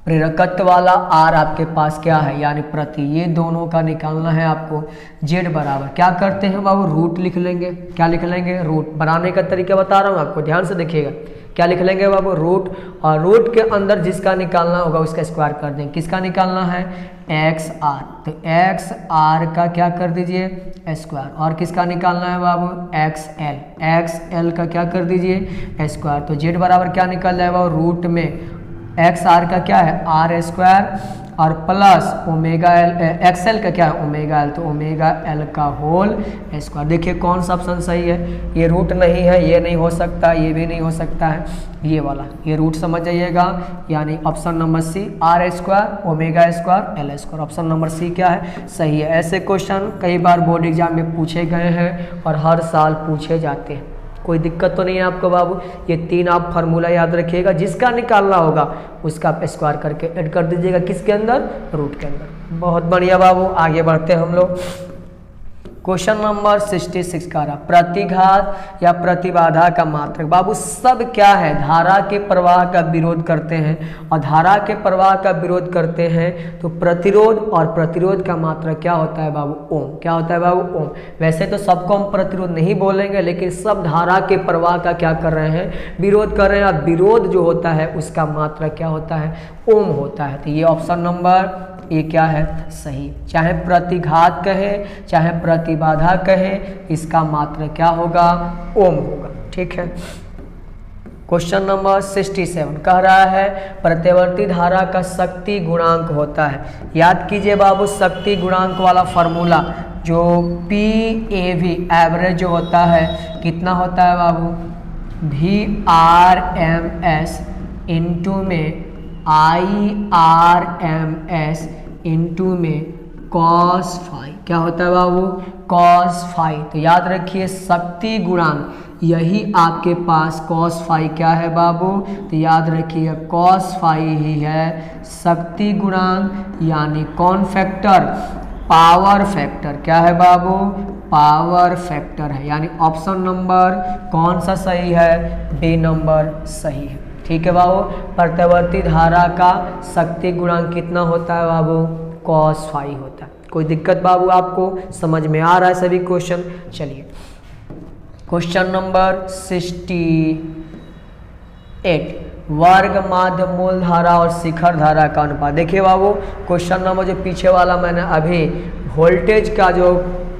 प्रेरकत्व वाला आर आपके पास क्या है, यानी प्रति, ये दोनों का निकालना है आपको। जेड बराबर क्या करते हैं बाबू, रूट लिख लेंगे। क्या लिख लेंगे, रूट। बनाने का तरीका बता रहा हूँ आपको, ध्यान से देखिएगा। क्या लिख लेंगे बाबू, रूट, और रूट के अंदर जिसका निकालना होगा उसका स्क्वायर कर देंगे। किसका निकालना है, एक्स आर, तो एक्स आर का क्या कर दीजिए स्क्वायर। और किसका निकालना है बाबू, एक्स एल, एक्स एल का क्या कर दीजिए स्क्वायर। तो जेड बराबर क्या निकल जाएगा, रूट में एक्स आर का क्या है आर स्क्वायर और plus omega L, x L का क्या है ओमेगा एल, तो ओमेगा एल का होल स्क्वायर। देखिए कौन सा ऑप्शन सही है, ये रूट नहीं है, ये नहीं हो सकता, ये भी नहीं हो सकता है, ये वाला, ये रूट समझ जाइएगा, यानी option number C R square omega square L square. Option number C क्या है, सही है। ऐसे क्वेश्चन कई बार बोर्ड एग्जाम में पूछे गए हैं और हर साल पूछे जाते हैं, कोई दिक्कत तो नहीं है आपको बाबू। ये 3 आप फार्मूला याद रखिएगा, जिसका निकालना होगा उसका आप स्क्वायर करके ऐड कर दीजिएगा, किसके अंदर, रूट के अंदर। बहुत बढ़िया बाबू, आगे बढ़ते हैं हम लोग। क्वेश्चन नंबर 66 का रहा, प्रतिघात या प्रतिबाधा का मात्रक। बाबू सब क्या है, धारा के प्रवाह का विरोध करते हैं, और धारा के प्रवाह का विरोध करते हैं तो प्रतिरोध, और प्रतिरोध का मात्रक क्या होता है बाबू, ओम। क्या होता है बाबू, ओम। वैसे तो सबको हम प्रतिरोध नहीं बोलेंगे, लेकिन सब धारा के प्रवाह का क्या कर रहे हैं, विरोध कर रहे हैं, और विरोध जो होता है उसका मात्रक क्या होता है, ओम होता है। तो ये ऑप्शन नंबर ये क्या है, सही। चाहे प्रतिघात कहे चाहे प्रतिबाधा कहे, इसका मात्रक क्या होगा, ओम होगा। ठीक है। क्वेश्चन नंबर 67 कह रहा है प्रत्यवर्ती धारा का शक्ति गुणांक होता है। याद कीजिए बाबू, शक्ति गुणांक वाला फॉर्मूला जो PAV एवरेज जो होता है कितना होता है बाबू, VRMS इंटू में IRMS इंटू में cos फाई। क्या होता है बाबू, cos फाई। तो याद रखिए शक्ति गुणांक यही आपके पास cos फाई क्या है बाबू, तो याद रखिए cos फाई ही है शक्ति गुणांक, यानी कौन फैक्टर, पावर फैक्टर। क्या है बाबू, पावर फैक्टर है, यानी ऑप्शन नंबर कौन सा सही है, बी नंबर सही है। ठीक है बाबू, प्रत्यवर्ती धारा का शक्ति गुणांक कितना होता है बाबू, cos फाई होता है। कोई दिक्कत बाबू आपको समझ में आ रहा है सभी क्वेश्चन। चलिए क्वेश्चन नंबर 68, वर्ग माध्य मूल धारा और शिखर धारा का अनुपात। देखिए बाबू क्वेश्चन नंबर जो पीछे वाला मैंने अभी वोल्टेज का जो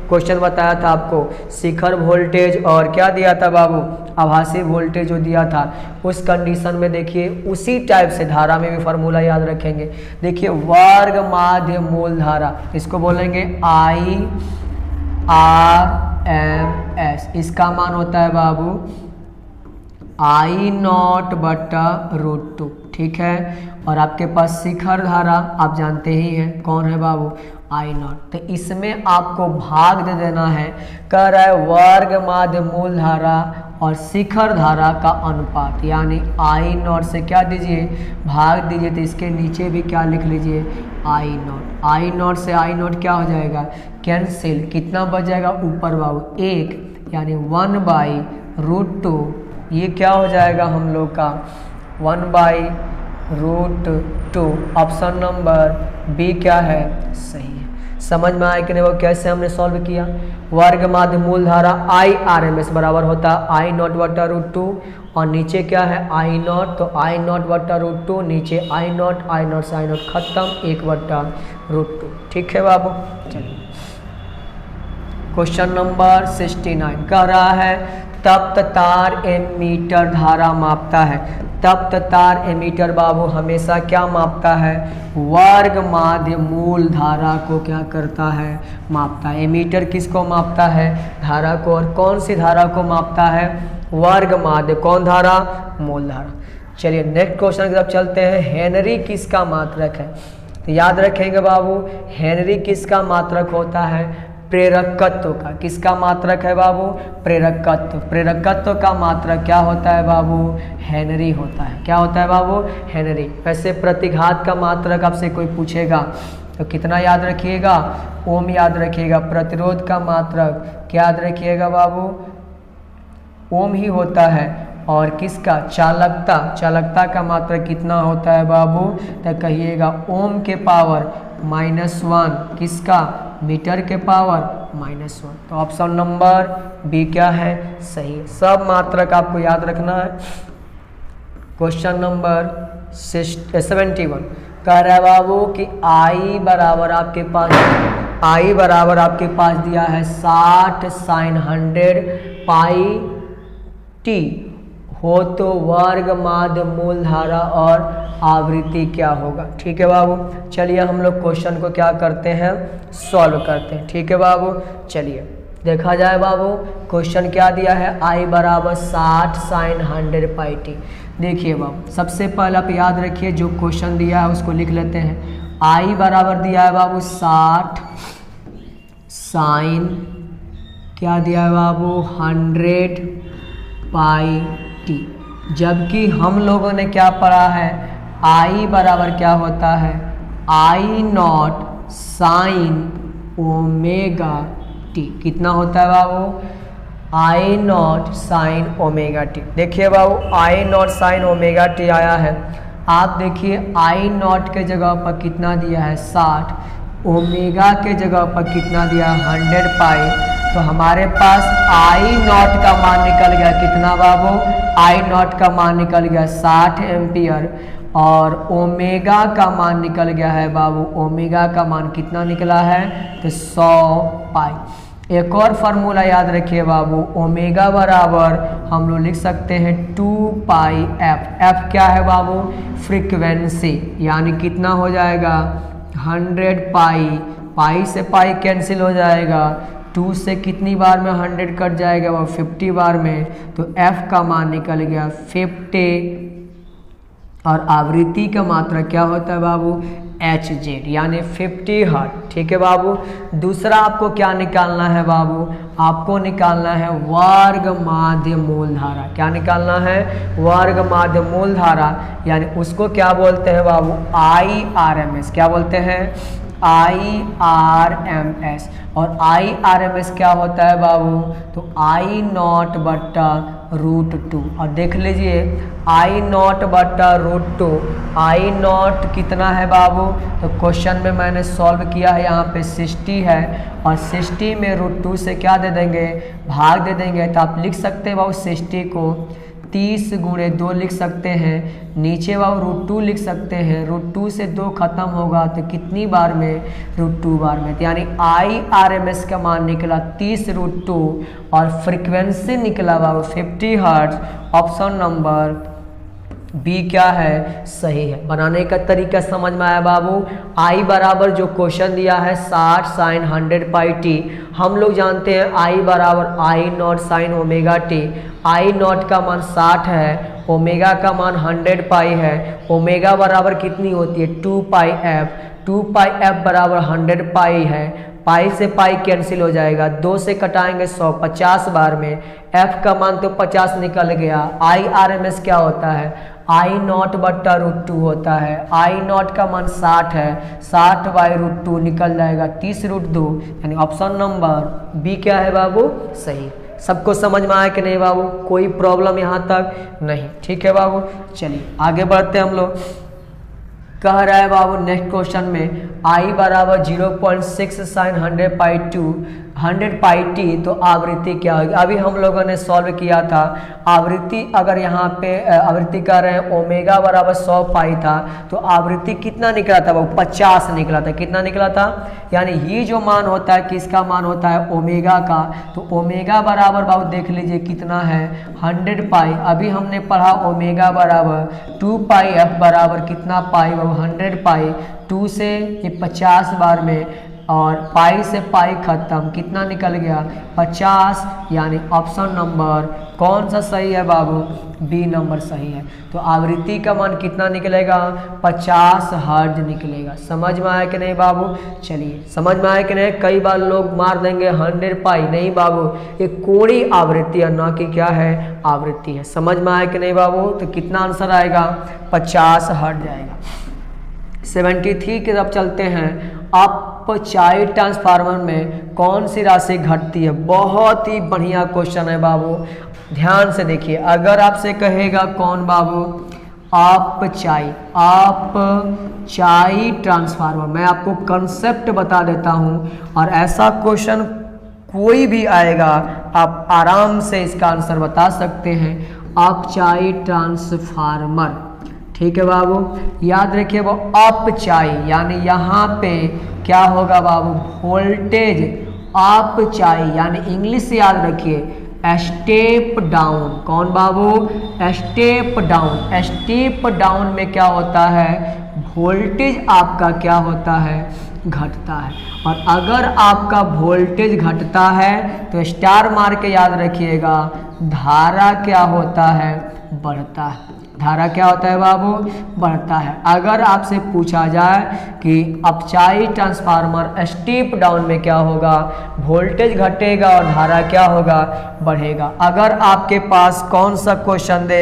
क्वेश्चन बताया था आपको, शिखर वोल्टेज और क्या दिया था बाबू, आभासी वोल्टेज जो दिया था, उस कंडीशन में देखिए उसी टाइप से धारा में भी फार्मूला याद रखेंगे। देखिए वर्ग माध्य मूल धारा, इसको बोलेंगे IRMS, इसका मान होता है बाबू I0/√2। ठीक है। और आपके पास शिखर धारा आप जानते ही हैं कौन है बाबू, I0। तो इसमें आपको भाग दे देना है, कह रहा है वर्ग माध्य मूल धारा और शिखर धारा का अनुपात, यानी I0 से क्या दीजिए भाग दीजिए, तो इसके नीचे भी क्या लिख लीजिए I0। I0 से I0 क्या हो जाएगा, कैंसिल। कितना बच जाएगा ऊपर बाबू 1, यानी 1/√2। ये क्या हो जाएगा हम लोग का 1/√2। ऑप्शन नंबर बी क्या है, सही है। समझ में आया कि नहीं, वो कैसे हमने सॉल्व किया। वर्ग माध्य मूल धारा IRMS बराबर होता है I0/√2, और नीचे क्या है I0, तो I0/√2, नीचे I0, I0 से I0 खत्म, 1/√2। ठीक है बाबू। चलिए क्वेश्चन नंबर 69 कह रहा है तप्त तार एमीटर धारा मापता है। तप्त तार एमीटर बाबू हमेशा क्या मापता है, वर्ग माध्य मूल धारा को क्या करता है, मापता है। एमीटर किसको मापता है, धारा को। और कौन सी धारा को मापता है, वर्ग माध्य, कौन धारा, मूल धारा। चलिए नेक्स्ट क्वेश्चन की तरफ चलते हैं। हेनरी किसका मात्रक है, तो याद रखेंगे बाबू हेनरी किसका मात्रक होता है, प्रेरकत्व का। किसका मात्रक है बाबू, प्रेरकत्व। प्रेरकत्व का मात्रक क्या होता है बाबू, हेनरी होता है। क्या होता है बाबू, हेनरी। वैसे प्रतिघात का मात्रक आपसे कोई पूछेगा तो कितना याद रखिएगा, ओम याद रखिएगा। प्रतिरोध का मात्रक क्या याद रखिएगा बाबू, ओम ही होता है। और किसका चालकता, चालकता का मात्रा कितना होता है बाबू, तो कहिएगा ओम के पावर -1, किसका मीटर के पावर -1। तो ऑप्शन नंबर बी क्या है, सही। सब मात्रक आपको याद रखना है। क्वेश्चन नंबर 71 कह रहा है बाबू कि आई बराबर आपके पास दिया है 60 sin 100 पाई टी हो तो वर्ग माध्य मूलधारा और आवृत्ति क्या होगा। ठीक है बाबू, चलिए हम लोग क्वेश्चन को क्या करते हैं, सॉल्व करते हैं। ठीक है बाबू, चलिए देखा जाए बाबू क्वेश्चन क्या दिया है, आई बराबर 60 sin 100 पाई टी। देखिए बाबू सबसे पहले आप याद रखिए जो क्वेश्चन दिया है उसको लिख लेते हैं। आई बराबर दिया है बाबू 60 साइन क्या दिया है बाबू 100 पाई टी, जबकि हम लोगों ने क्या पढ़ा है, आई बराबर क्या होता है, आई नॉट साइन ओमेगा टी। कितना होता है बाबू, आई नॉट साइन ओमेगा टी। देखिए बाबू आई नॉट साइन ओमेगा टी आया है, आप देखिए आई नॉट के जगह पर कितना दिया है 60, ओमेगा के जगह पर कितना दिया है 100 पाई, तो हमारे पास आई नॉट का मान निकल गया कितना बाबू, आई नॉट का मान निकल गया 60 एम्पियर और ओमेगा का मान निकल गया है बाबू, ओमेगा का मान कितना निकला है, तो 100 पाई। एक और फार्मूला याद रखिए बाबू, ओमेगा बराबर हम लोग लिख सकते हैं 2 पाई एफ। एफ क्या है बाबू, फ्रीक्वेंसी, यानी कितना हो जाएगा 100 पाई, पाई से पाई कैंसिल हो जाएगा, 2 से कितनी बार में 100 कट जाएगा वो 50 बार में, तो एफ का मान निकल गया 50 और आवृत्ति का मात्रा क्या होता है बाबू, Hz यानी 50 हर्ट्ज। ठीक है बाबू, दूसरा आपको क्या निकालना है बाबू, आपको निकालना है वर्ग माध्य मूलधारा। क्या निकालना है, वर्ग माध्य मूलधारा, यानी उसको क्या बोलते हैं बाबू, IRMS। क्या बोलते हैं, IRMS। और IRMS क्या होता है बाबू, तो I नॉट बट्टा √2। और देख लीजिए I नॉट बट्टा √2, I नॉट कितना है बाबू, तो क्वेश्चन में मैंने सॉल्व किया है, यहाँ पे 60 है और 60 में √2 से क्या दे देंगे, भाग दे देंगे, तो आप लिख सकते हैं बाबू 60 को 30 गुणे 2 लिख सकते हैं, नीचे बाबू √2 लिख सकते हैं, √2 से 2 खत्म होगा तो कितनी बार में, √2 बार में, यानी IRMS का मान निकला 30 √2 और फ्रीक्वेंसी निकला बाबू 50 हर्ट्ज। ऑप्शन नंबर बी क्या है, सही है। बनाने का तरीका समझ में आया बाबू। आई बराबर जो क्वेश्चन दिया है 60 साइन 100 पाई टी, हम लोग जानते हैं आई बराबर I naught sine omega t. I naught का मान 60 है, ओमेगा का मान 100 पाई है, ओमेगा बराबर कितनी होती है 2 पाई एफ, 2 पाई एफ बराबर 100 पाई है, पाई से पाई कैंसिल हो जाएगा, 2 से कटाएंगे 100, 50 बार में, एफ का मान तो 50 निकल गया। IRMS क्या होता है, आई नॉट बट्टा √2 होता है, आई नॉट का मान 60 है, 60 बाई √2 निकल जाएगा 30 √2, यानी ऑप्शन नंबर बी क्या है बाबू, सही। सबको समझ में आया कि नहीं बाबू, कोई प्रॉब्लम यहाँ तक नहीं। ठीक है बाबू, चलिए आगे बढ़ते हैं हम लोग। कह रहा है बाबू नेक्स्ट क्वेश्चन में आई बराबर 0.6 साइन 100 पाई 2 100 पाई टी, तो आवृत्ति क्या होगी। अभी हम लोगों ने सॉल्व किया था आवृत्ति, अगर यहाँ पे आवृत्ति कर रहे हैं ओमेगा बराबर 100 पाई था, तो आवृत्ति कितना निकला था वो 50 निकला था। कितना निकला था, यानी ये जो मान होता है किसका मान होता है, ओमेगा का, तो ओमेगा बराबर बाबू देख लीजिए कितना है 100 पाई। अभी हमने पढ़ा ओमेगा बराबर 2 पाई एफ बराबर कितना पाई बाबू 100 पाई, 2 से ये 50 बार में और पाई से पाई खत्म, कितना निकल गया 50, यानी ऑप्शन नंबर कौन सा सही है बाबू, बी नंबर सही है। तो आवृत्ति का मान कितना निकलेगा 50 हर्ट्ज निकलेगा। समझ में आया कि नहीं बाबू, चलिए समझ में आया कि नहीं। कई बार लोग मार देंगे 100 पाई, नहीं बाबू ये कोणीय आवृत्ति है ना कि क्या है आवृत्ति है। समझ में आया कि नहीं बाबू, तो कितना आंसर आएगा 50 हर्ट्ज आएगा। 73 की तरफ चलते हैं। अपचायी ट्रांसफार्मर में कौन सी राशि घटती है, बहुत ही बढ़िया क्वेश्चन है बाबू। ध्यान से देखिए, अगर आपसे कहेगा कौन बाबू, आप चाई ट्रांसफार्मर, मैं आपको कंसेप्ट बता देता हूं और ऐसा क्वेश्चन कोई भी आएगा आप आराम से इसका आंसर बता सकते हैं। आप चाई ट्रांसफार्मर, ठीक है बाबू, याद रखिए वो अप चाई, यानी यहाँ पे क्या होगा बाबू, वोल्टेज अप चाई, यानी इंग्लिश से याद रखिए स्टेप डाउन। कौन बाबू, स्टेप डाउन। स्टेप डाउन में क्या होता है, वोल्टेज आपका क्या होता है, घटता है। और अगर आपका वोल्टेज घटता है तो स्टार मार के याद रखिएगा, धारा क्या होता है, बढ़ता है। धारा क्या होता है बाबू, बढ़ता है। अगर आपसे पूछा जाए कि अपचाई ट्रांसफार्मर स्टेप डाउन में क्या होगा, वोल्टेज घटेगा और धारा क्या होगा, बढ़ेगा। अगर आपके पास कौन सा क्वेश्चन दे,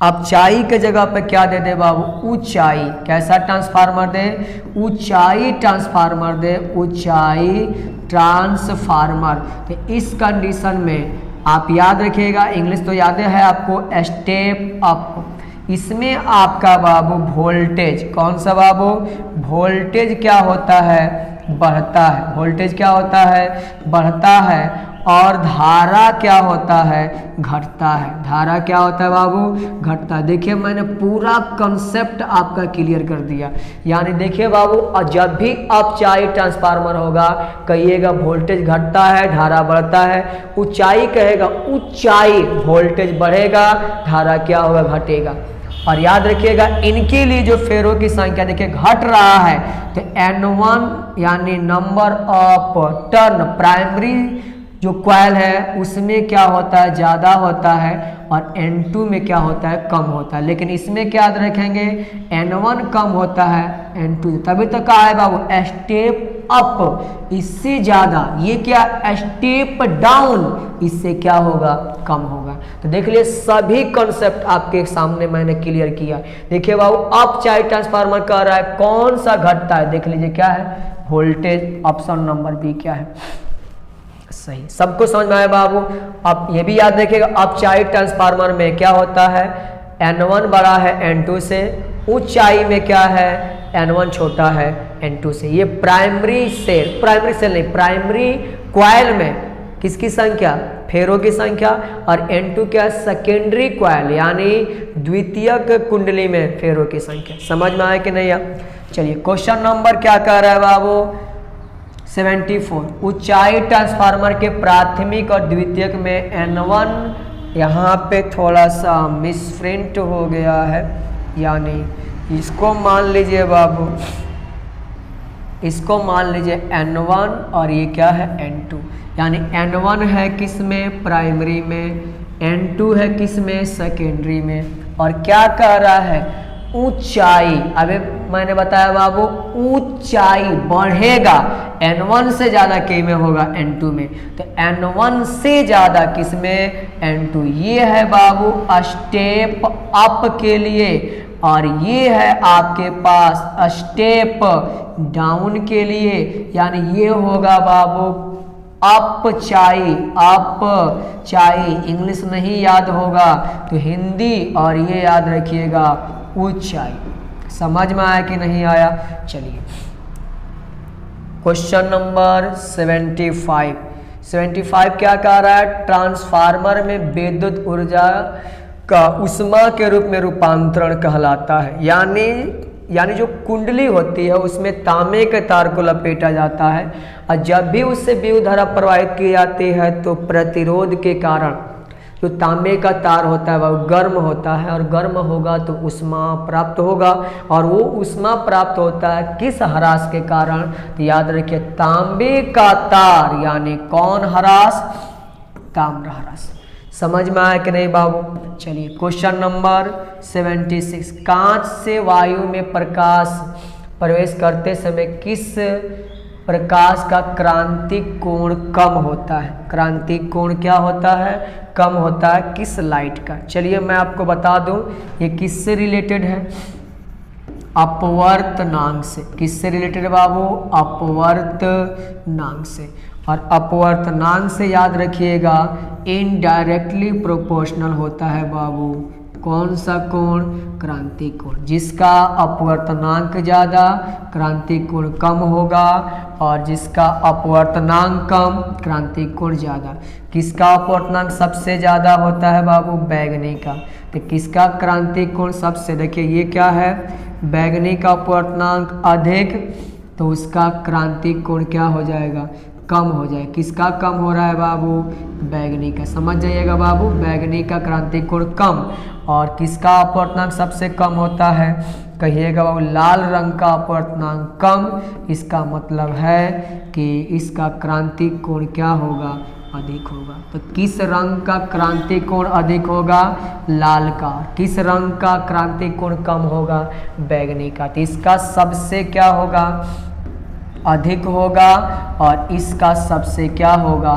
अपचाई के जगह पे क्या दे दे बाबू, ऊंचाई, कैसा ट्रांसफार्मर दे, ऊंचाई ट्रांसफार्मर दे, ऊंचाई ट्रांसफार्मर, तो इस कंडीशन में आप याद रखिएगा, इंग्लिश तो याद है आपको, स्टेप अप। इसमें आपका बाबू वोल्टेज, कौन सा बाबू, वोल्टेज क्या होता है, बढ़ता है। वोल्टेज क्या होता है, बढ़ता है। और धारा क्या होता है, घटता है। धारा क्या होता है बाबू, घटता है। देखिए मैंने पूरा कंसेप्ट आपका क्लियर कर दिया। यानी देखिए बाबू, जब भी अपचाई ट्रांसफार्मर होगा कहिएगा वोल्टेज घटता है, धारा बढ़ता है। ऊंचाई कहेगा ऊंचाई, वोल्टेज बढ़ेगा, धारा क्या होगा, घटेगा। और याद रखिएगा इनके लिए जो फेरों की संख्या देखिए घट रहा है, तो N1 यानी नंबर ऑफ टर्न, प्राइमरी जो क्वाइल है उसमें क्या होता है, ज़्यादा होता है, और N2 में क्या होता है, कम होता है। लेकिन इसमें क्या याद रखेंगे, N1 कम होता है, N2, तभी तो कहा है बाबू स्टेप अप, इससे ज़्यादा। ये क्या, स्टेप डाउन, इससे क्या होगा, कम होगा। तो देख लिए सभी कॉन्सेप्ट आपके सामने मैंने क्लियर किया। देखिए बाबू, अप चाहे ट्रांसफार्मर कह रहा है कौन सा घटता है, देख लीजिए क्या है, वोल्टेज। ऑप्शन नंबर बी क्या है, सही। सबको समझ में आया बाबू। अब ये भी याद रखिएगा, अपचाई ट्रांसफार्मर में क्या होता है, N1 बड़ा है N2 से, ऊंचाई में क्या है, N1 छोटा है N2 से। ये प्राइमरी सेल नहीं, प्राइमरी क्वाइल में किसकी संख्या, फेरों की संख्या, और N2 क्या, सेकेंडरी क्वाइल यानी द्वितीयक कुंडली में फेरों की संख्या। समझ में आया कि नहीं। चलिए क्वेश्चन नंबर क्या कह रहा है बाबू, 74। ऊंचाई ट्रांसफार्मर के प्राथमिक और द्वितीयक में N1, यहाँ पे थोड़ा सा मिसप्रिंट हो गया है, यानी इसको मान लीजिए बाबू, इसको मान लीजिए N1 और ये क्या है, N2। यानी N1 है किस में, प्राइमरी में, N2 है किस में, सेकेंडरी में। और क्या कह रहा है, ऊंचाई। अबे मैंने बताया बाबू, ऊंचाई बढ़ेगा, N1 से ज्यादा के में होगा, N2 में। तो N1 से ज्यादा किस में, N2। ये है बाबू स्टेप अप के लिए, और ये है आपके पास स्टेप डाउन के लिए। यानी ये होगा बाबू अप चाई। इंग्लिश नहीं याद होगा तो हिंदी, और ये याद रखिएगा ऊंचाई। समझ में आया कि नहीं आया। चलिए क्वेश्चन नंबर 75 क्या कह रहा है, ट्रांसफार्मर में विद्युत ऊर्जा का उष्मा के रूप में रूपांतरण कहलाता है। यानी जो कुंडली होती है उसमें तांबे के तार को लपेटा जाता है, और जब भी उससे विद्युत धारा प्रवाहित की जाती है तो प्रतिरोध के कारण जो तांबे का तार होता है वह गर्म होता है, और गर्म होगा तो उष्मा प्राप्त होगा। और वो उष्मा प्राप्त होता है किस ह्रास के कारण, तो याद रखिए तांबे का तार, यानी कौन ह्रास, ताम्र ह्रास। समझ में आया कि नहीं बाबू। चलिए क्वेश्चन नंबर 76। कांच से वायु में प्रकाश प्रवेश करते समय किस प्रकाश का क्रांतिक कोण कम होता है। क्रांतिक कोण क्या होता है, कम होता है किस लाइट का। चलिए मैं आपको बता दूं ये किससे रिलेटेड है। अपवर्तनांक से। किससे रिलेटेड बाबू? अपवर्तनांक से। और अपवर्तनांक से याद रखिएगा इनडायरेक्टली प्रोपोर्शनल होता है बाबू कौन सा कोण? क्रांति कोण। जिसका अपवर्तनांक ज़्यादा क्रांति कोण कम होगा, और जिसका अपवर्तनांक कम क्रांति कोण ज़्यादा। किसका अपवर्तनांक सबसे ज़्यादा होता है बाबू? बैगनी का। तो किसका क्रांति कोण सबसे, देखिए ये क्या है, बैगनी का अपवर्तनांक अधिक, तो उसका क्रांति कोण क्या हो जाएगा? कम हो जाए। किसका कम हो रहा है बाबू? बैगनी का। समझ जाइएगा बाबू, बैगनी का क्रांति कोण कम। और किसका अपवर्तनांक सबसे कम होता है? कहिएगा बाबू लाल रंग का अपवर्तनांक कम। इसका मतलब है कि इसका क्रांति कोण क्या होगा? अधिक होगा। तो किस रंग का क्रांति कोण अधिक होगा? लाल का। किस रंग का क्रांति कोण कम होगा? बैगनी का। तो इसका सबसे क्या होगा? अधिक होगा, और इसका सबसे क्या होगा?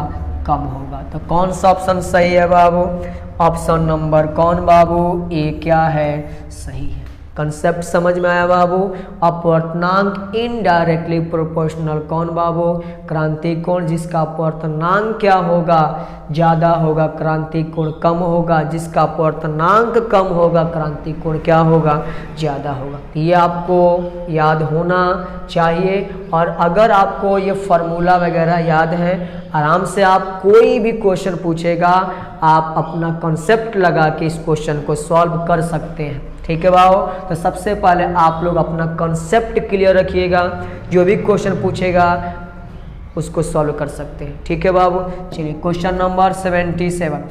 कम होगा। तो कौन सा ऑप्शन सही है बाबू? ऑप्शन नंबर कौन बाबू? ए क्या है? सही है। कंसेप्ट समझ में आया बाबू? अपवर्तनांक इनडायरेक्टली प्रोपोर्शनल कौन बाबू? क्रांति कोण। जिसका अपवर्तनांक क्या होगा? ज़्यादा होगा, क्रांति कोण कम होगा। जिसका अपवर्तनांक कम होगा, क्रांति कोण क्या होगा? ज़्यादा होगा। ये आपको याद होना चाहिए। और अगर आपको ये फार्मूला वगैरह याद है, आराम से आप कोई भी क्वेश्चन पूछेगा, आप अपना कॉन्सेप्ट लगा के इस क्वेश्चन को सॉल्व कर सकते हैं। ठीक है बाबू? तो सबसे पहले आप लोग अपना कॉन्सेप्ट क्लियर रखिएगा, जो भी क्वेश्चन पूछेगा उसको सॉल्व कर सकते हैं। ठीक है बाबू? चलिए क्वेश्चन नंबर 77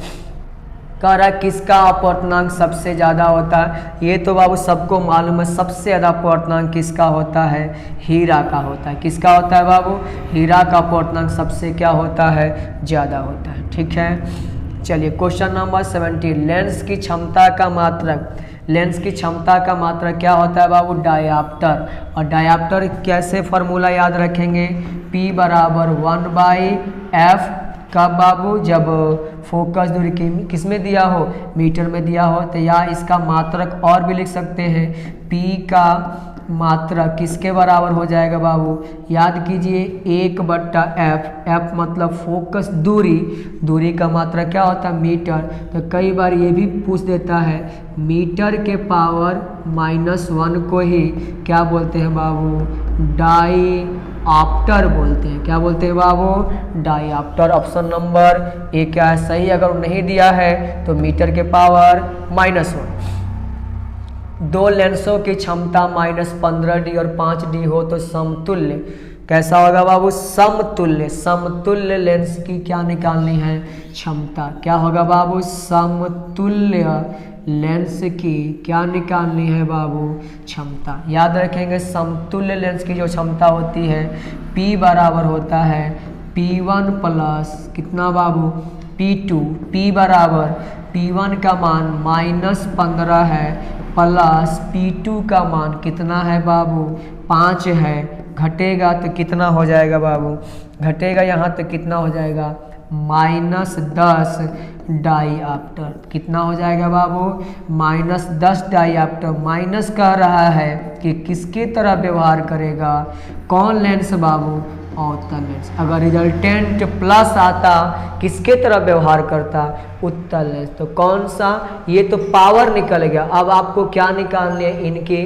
कह रहा है किसका अपवर्तनांक सबसे ज़्यादा होता है? ये तो बाबू सबको मालूम है, सबसे ज़्यादा अपवर्तनांक किसका होता है? हीरा का होता है। किसका होता है बाबू? हीरा का अपवर्तनांक सबसे क्या होता है? ज़्यादा होता है। ठीक है, चलिए क्वेश्चन नंबर 70 लेंस की क्षमता का मात्रक। लेंस की क्षमता का मात्रक क्या होता है बाबू? डायाप्टर। और डायाप्टर कैसे फॉर्मूला याद रखेंगे? P बराबर 1/f। कब बाबू? जब फोकस दूरी किस में दिया हो? मीटर में दिया हो। तो या इसका मात्रक और भी लिख सकते हैं, P का मात्रक किसके बराबर हो जाएगा बाबू? याद कीजिए 1/f। f मतलब फोकस दूरी, दूरी का मात्रक क्या होता है? मीटर। तो कई बार ये भी पूछ देता है, मीटर के पावर -1 को ही क्या बोलते हैं बाबू? डाईऑप्टर बोलते हैं। क्या बोलते हैं बाबू? डाईऑप्टर। ऑप्शन नंबर ए क्या है? सही। अगर नहीं दिया है तो मीटर के पावर -1। दो लेंसों की क्षमता -15D और 5D हो तो समतुल्य कैसा होगा बाबू? समतुल्य। समतुल्य लेंस की क्या निकालनी है? क्षमता। क्या होगा बाबू? समतुल्य लेंस की क्या निकालनी है बाबू? क्षमता। याद रखेंगे समतुल्य लेंस की जो क्षमता होती है P बराबर होता है P1 प्लस कितना बाबू? P2। P बराबर P1 का मान -15 है प्लस P2 का मान कितना है बाबू? 5 है। घटेगा तो कितना हो जाएगा बाबू? घटेगा यहाँ तो कितना हो जाएगा? -10 डाईऑप्टर। कितना हो जाएगा बाबू? -10 डाईऑप्टर। माइनस कह रहा है कि किसकी तरह व्यवहार करेगा? कौन लेंस बाबू? अवतल लेंस। अगर रिजल्टेंट प्लस आता किसके तरह व्यवहार करता? उत्तल लेंस। तो कौन सा? ये तो पावर निकल गया। अब आपको क्या निकालने है? इनकी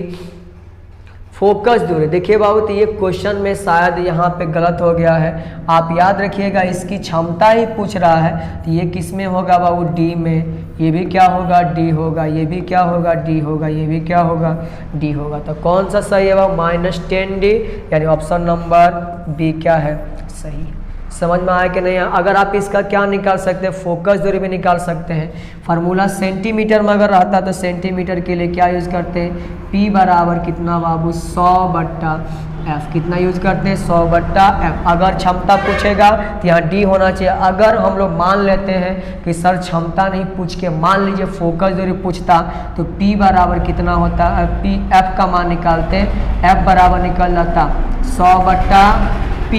फोकस दूरी। देखिए बाबू, तो ये क्वेश्चन में शायद यहाँ पे गलत हो गया है। आप याद रखिएगा इसकी क्षमता ही पूछ रहा है, तो ये किस में होगा बाबू? डी में। ये भी क्या होगा? डी होगा। ये भी क्या होगा? डी होगा। ये भी क्या होगा? डी होगा। तो कौन सा सही है बाबू? -10D, यानी ऑप्शन नंबर बी क्या है? सही। समझ में आया कि नहीं? अगर आप इसका क्या निकाल सकते हैं? फोकस दूरी भी निकाल सकते हैं। फार्मूला सेंटीमीटर में अगर रहता तो सेंटीमीटर के लिए क्या यूज करते हैं? P बराबर कितना बाबू? 100/f। कितना यूज करते हैं? 100/f। अगर क्षमता पूछेगा तो यहाँ D होना चाहिए। अगर हम लोग मान लेते हैं कि सर क्षमता नहीं पूछ के मान लीजिए फोकस दूरी पूछता, तो P बराबर कितना होता है? P f का मान निकालते हैं, f बराबर निकल जाता 100/f P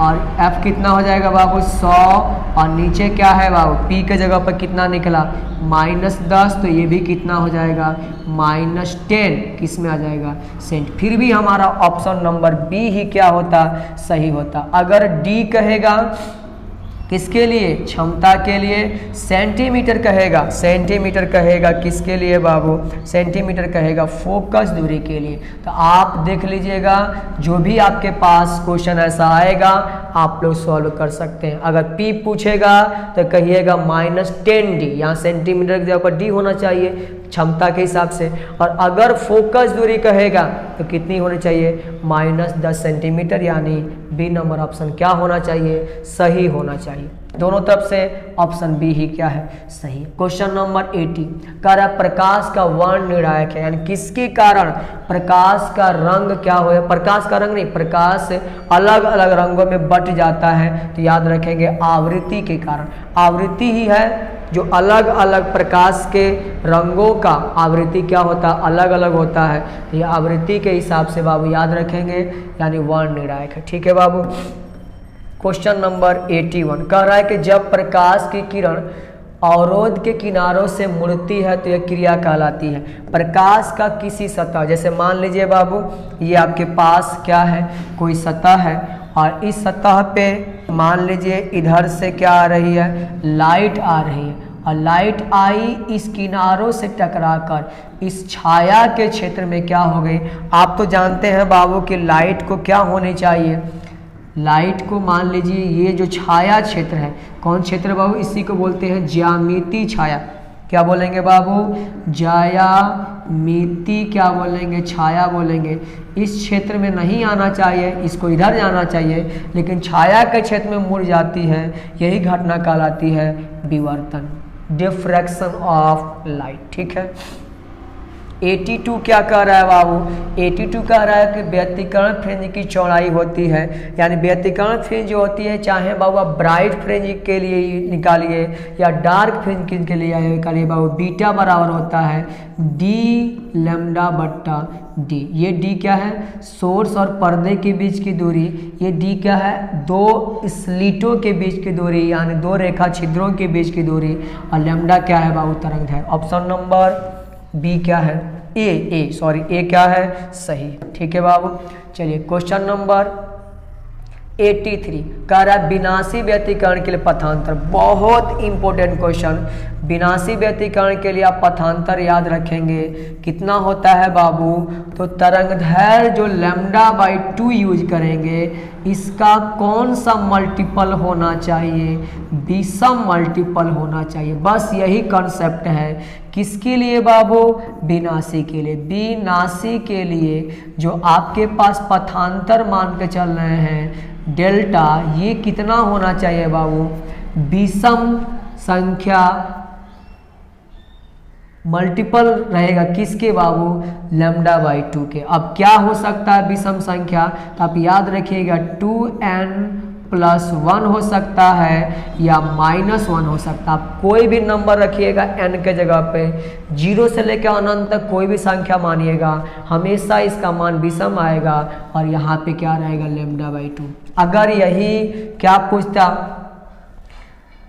और F कितना हो जाएगा बाबू 100 और नीचे क्या है बाबू P के जगह पर कितना निकला -10, तो ये भी कितना हो जाएगा -10, किस में आ जाएगा सेंट। फिर भी हमारा ऑप्शन नंबर बी ही क्या होता सही होता। अगर डी कहेगा किसके लिए क्षमता के लिए, सेंटीमीटर कहेगा, सेंटीमीटर कहेगा किसके लिए बाबू सेंटीमीटर कहेगा फोकस दूरी के लिए। तो आप देख लीजिएगा जो भी आपके पास क्वेश्चन ऐसा आएगा आप लोग सॉल्व कर सकते हैं। अगर P पूछेगा तो कहिएगा -10D, यहाँ सेंटीमीटर की जगह पर D होना चाहिए क्षमता के हिसाब से। और अगर फोकस दूरी कहेगा तो कितनी होनी चाहिए -10 सेंटीमीटर, यानी बी नंबर ऑप्शन क्या होना चाहिए सही होना चाहिए। दोनों तरफ से ऑप्शन बी ही क्या है सही। क्वेश्चन नंबर 80 कह रहा है प्रकाश का वर्ण निर्णायक है, यानी किसके कारण प्रकाश का रंग क्या हो, प्रकाश का रंग नहीं, प्रकाश अलग अलग रंगों में बट जाता है। तो याद रखेंगे आवृत्ति के कारण, आवृत्ति ही है जो अलग अलग प्रकाश के रंगों का आवृत्ति क्या होता है अलग अलग होता है। ये आवृत्ति के हिसाब से बाबू याद रखेंगे, यानी वर्ण निर्णायक है। ठीक है बाबू। क्वेश्चन नंबर 81 कह रहा है कि जब प्रकाश की किरण अवरोध के किनारों से मुड़ती है तो यह क्रिया कहलाती है। प्रकाश का किसी सतह, जैसे मान लीजिए बाबू ये आपके पास क्या है कोई सतह है और इस सतह पे मान लीजिए इधर से क्या आ रही है लाइट आ रही है और लाइट आई इस किनारों से टकराकर इस छाया के क्षेत्र में क्या हो गई। आप तो जानते हैं बाबू कि लाइट को क्या होनी चाहिए, लाइट को मान लीजिए ये जो छाया क्षेत्र है, कौन क्षेत्र बाबू इसी को बोलते हैं ज्यामिति छाया। क्या बोलेंगे बाबू ज्यामिति, क्या बोलेंगे छाया बोलेंगे। इस क्षेत्र में नहीं आना चाहिए, इसको इधर जाना चाहिए, लेकिन छाया के क्षेत्र में मुड़ जाती है, यही घटना कहलाती है विवर्तन, डिफ्रैक्शन ऑफ लाइट। ठीक है। 82 क्या कह रहा है बाबू 82 कह रहा है कि व्यतिकरण फ्रिंज की चौड़ाई होती है, यानी व्यतिकरण फ्रिंज जो होती है चाहे बाबू आप ब्राइट फ्रिंज के लिए निकालिए या डार्क फ्रिंज के लिए निकालिए बाबू, बीटा बराबर होता है डी लैम्डा बट्टा डी। ये डी क्या है सोर्स और पर्दे के बीच की दूरी, ये डी क्या है दो स्लीटों के बीच की दूरी, यानी दो रेखा छिद्रों के बीच की दूरी, और लैम्डा क्या है बाबू तरंग है। ऑप्शन नंबर बी क्या है ए क्या है सही। ठीक है बाबू। चलिए क्वेश्चन नंबर 83 कह रहा है विनाशी व्यतिकरण के लिए पथांतर, बहुत इंपॉर्टेंट क्वेश्चन। विनाशी व्यतिकरण के लिए आप पथांतर याद रखेंगे कितना होता है बाबू, तो तरंगदैर्घ्य जो λ/2 यूज करेंगे इसका कौन सा मल्टीपल होना चाहिए, विषम मल्टीपल होना चाहिए। बस यही कॉन्सेप्ट है किसके लिए बाबू विनाशी के लिए। विनाशी के लिए जो आपके पास पथांतर मान के चल रहे हैं डेल्टा, ये कितना होना चाहिए बाबू विषम संख्या मल्टीपल रहेगा किसके बाबू λ/2 के। अब क्या हो सकता है विषम संख्या, तो आप याद रखिएगा 2n+1 हो सकता है या -1 हो सकता है। आप कोई भी नंबर रखिएगा n के जगह पे, 0 से लेकर अनंत तक कोई भी संख्या मानिएगा हमेशा इसका मान विषम आएगा और यहाँ पे क्या रहेगा λ/2। अगर यही क्या पूछता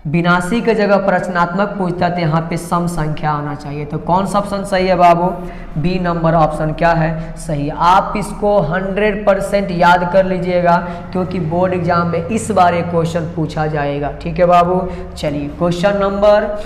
विनाशी के जगह पर रचनात्मक पूछता तो यहाँ पे सम संख्या आना चाहिए। तो कौन सा ऑप्शन सही है बाबू बी नंबर ऑप्शन क्या है सही। आप इसको 100% याद कर लीजिएगा क्योंकि बोर्ड एग्जाम में इस बार एक क्वेश्चन पूछा जाएगा। ठीक है बाबू। चलिए क्वेश्चन नंबर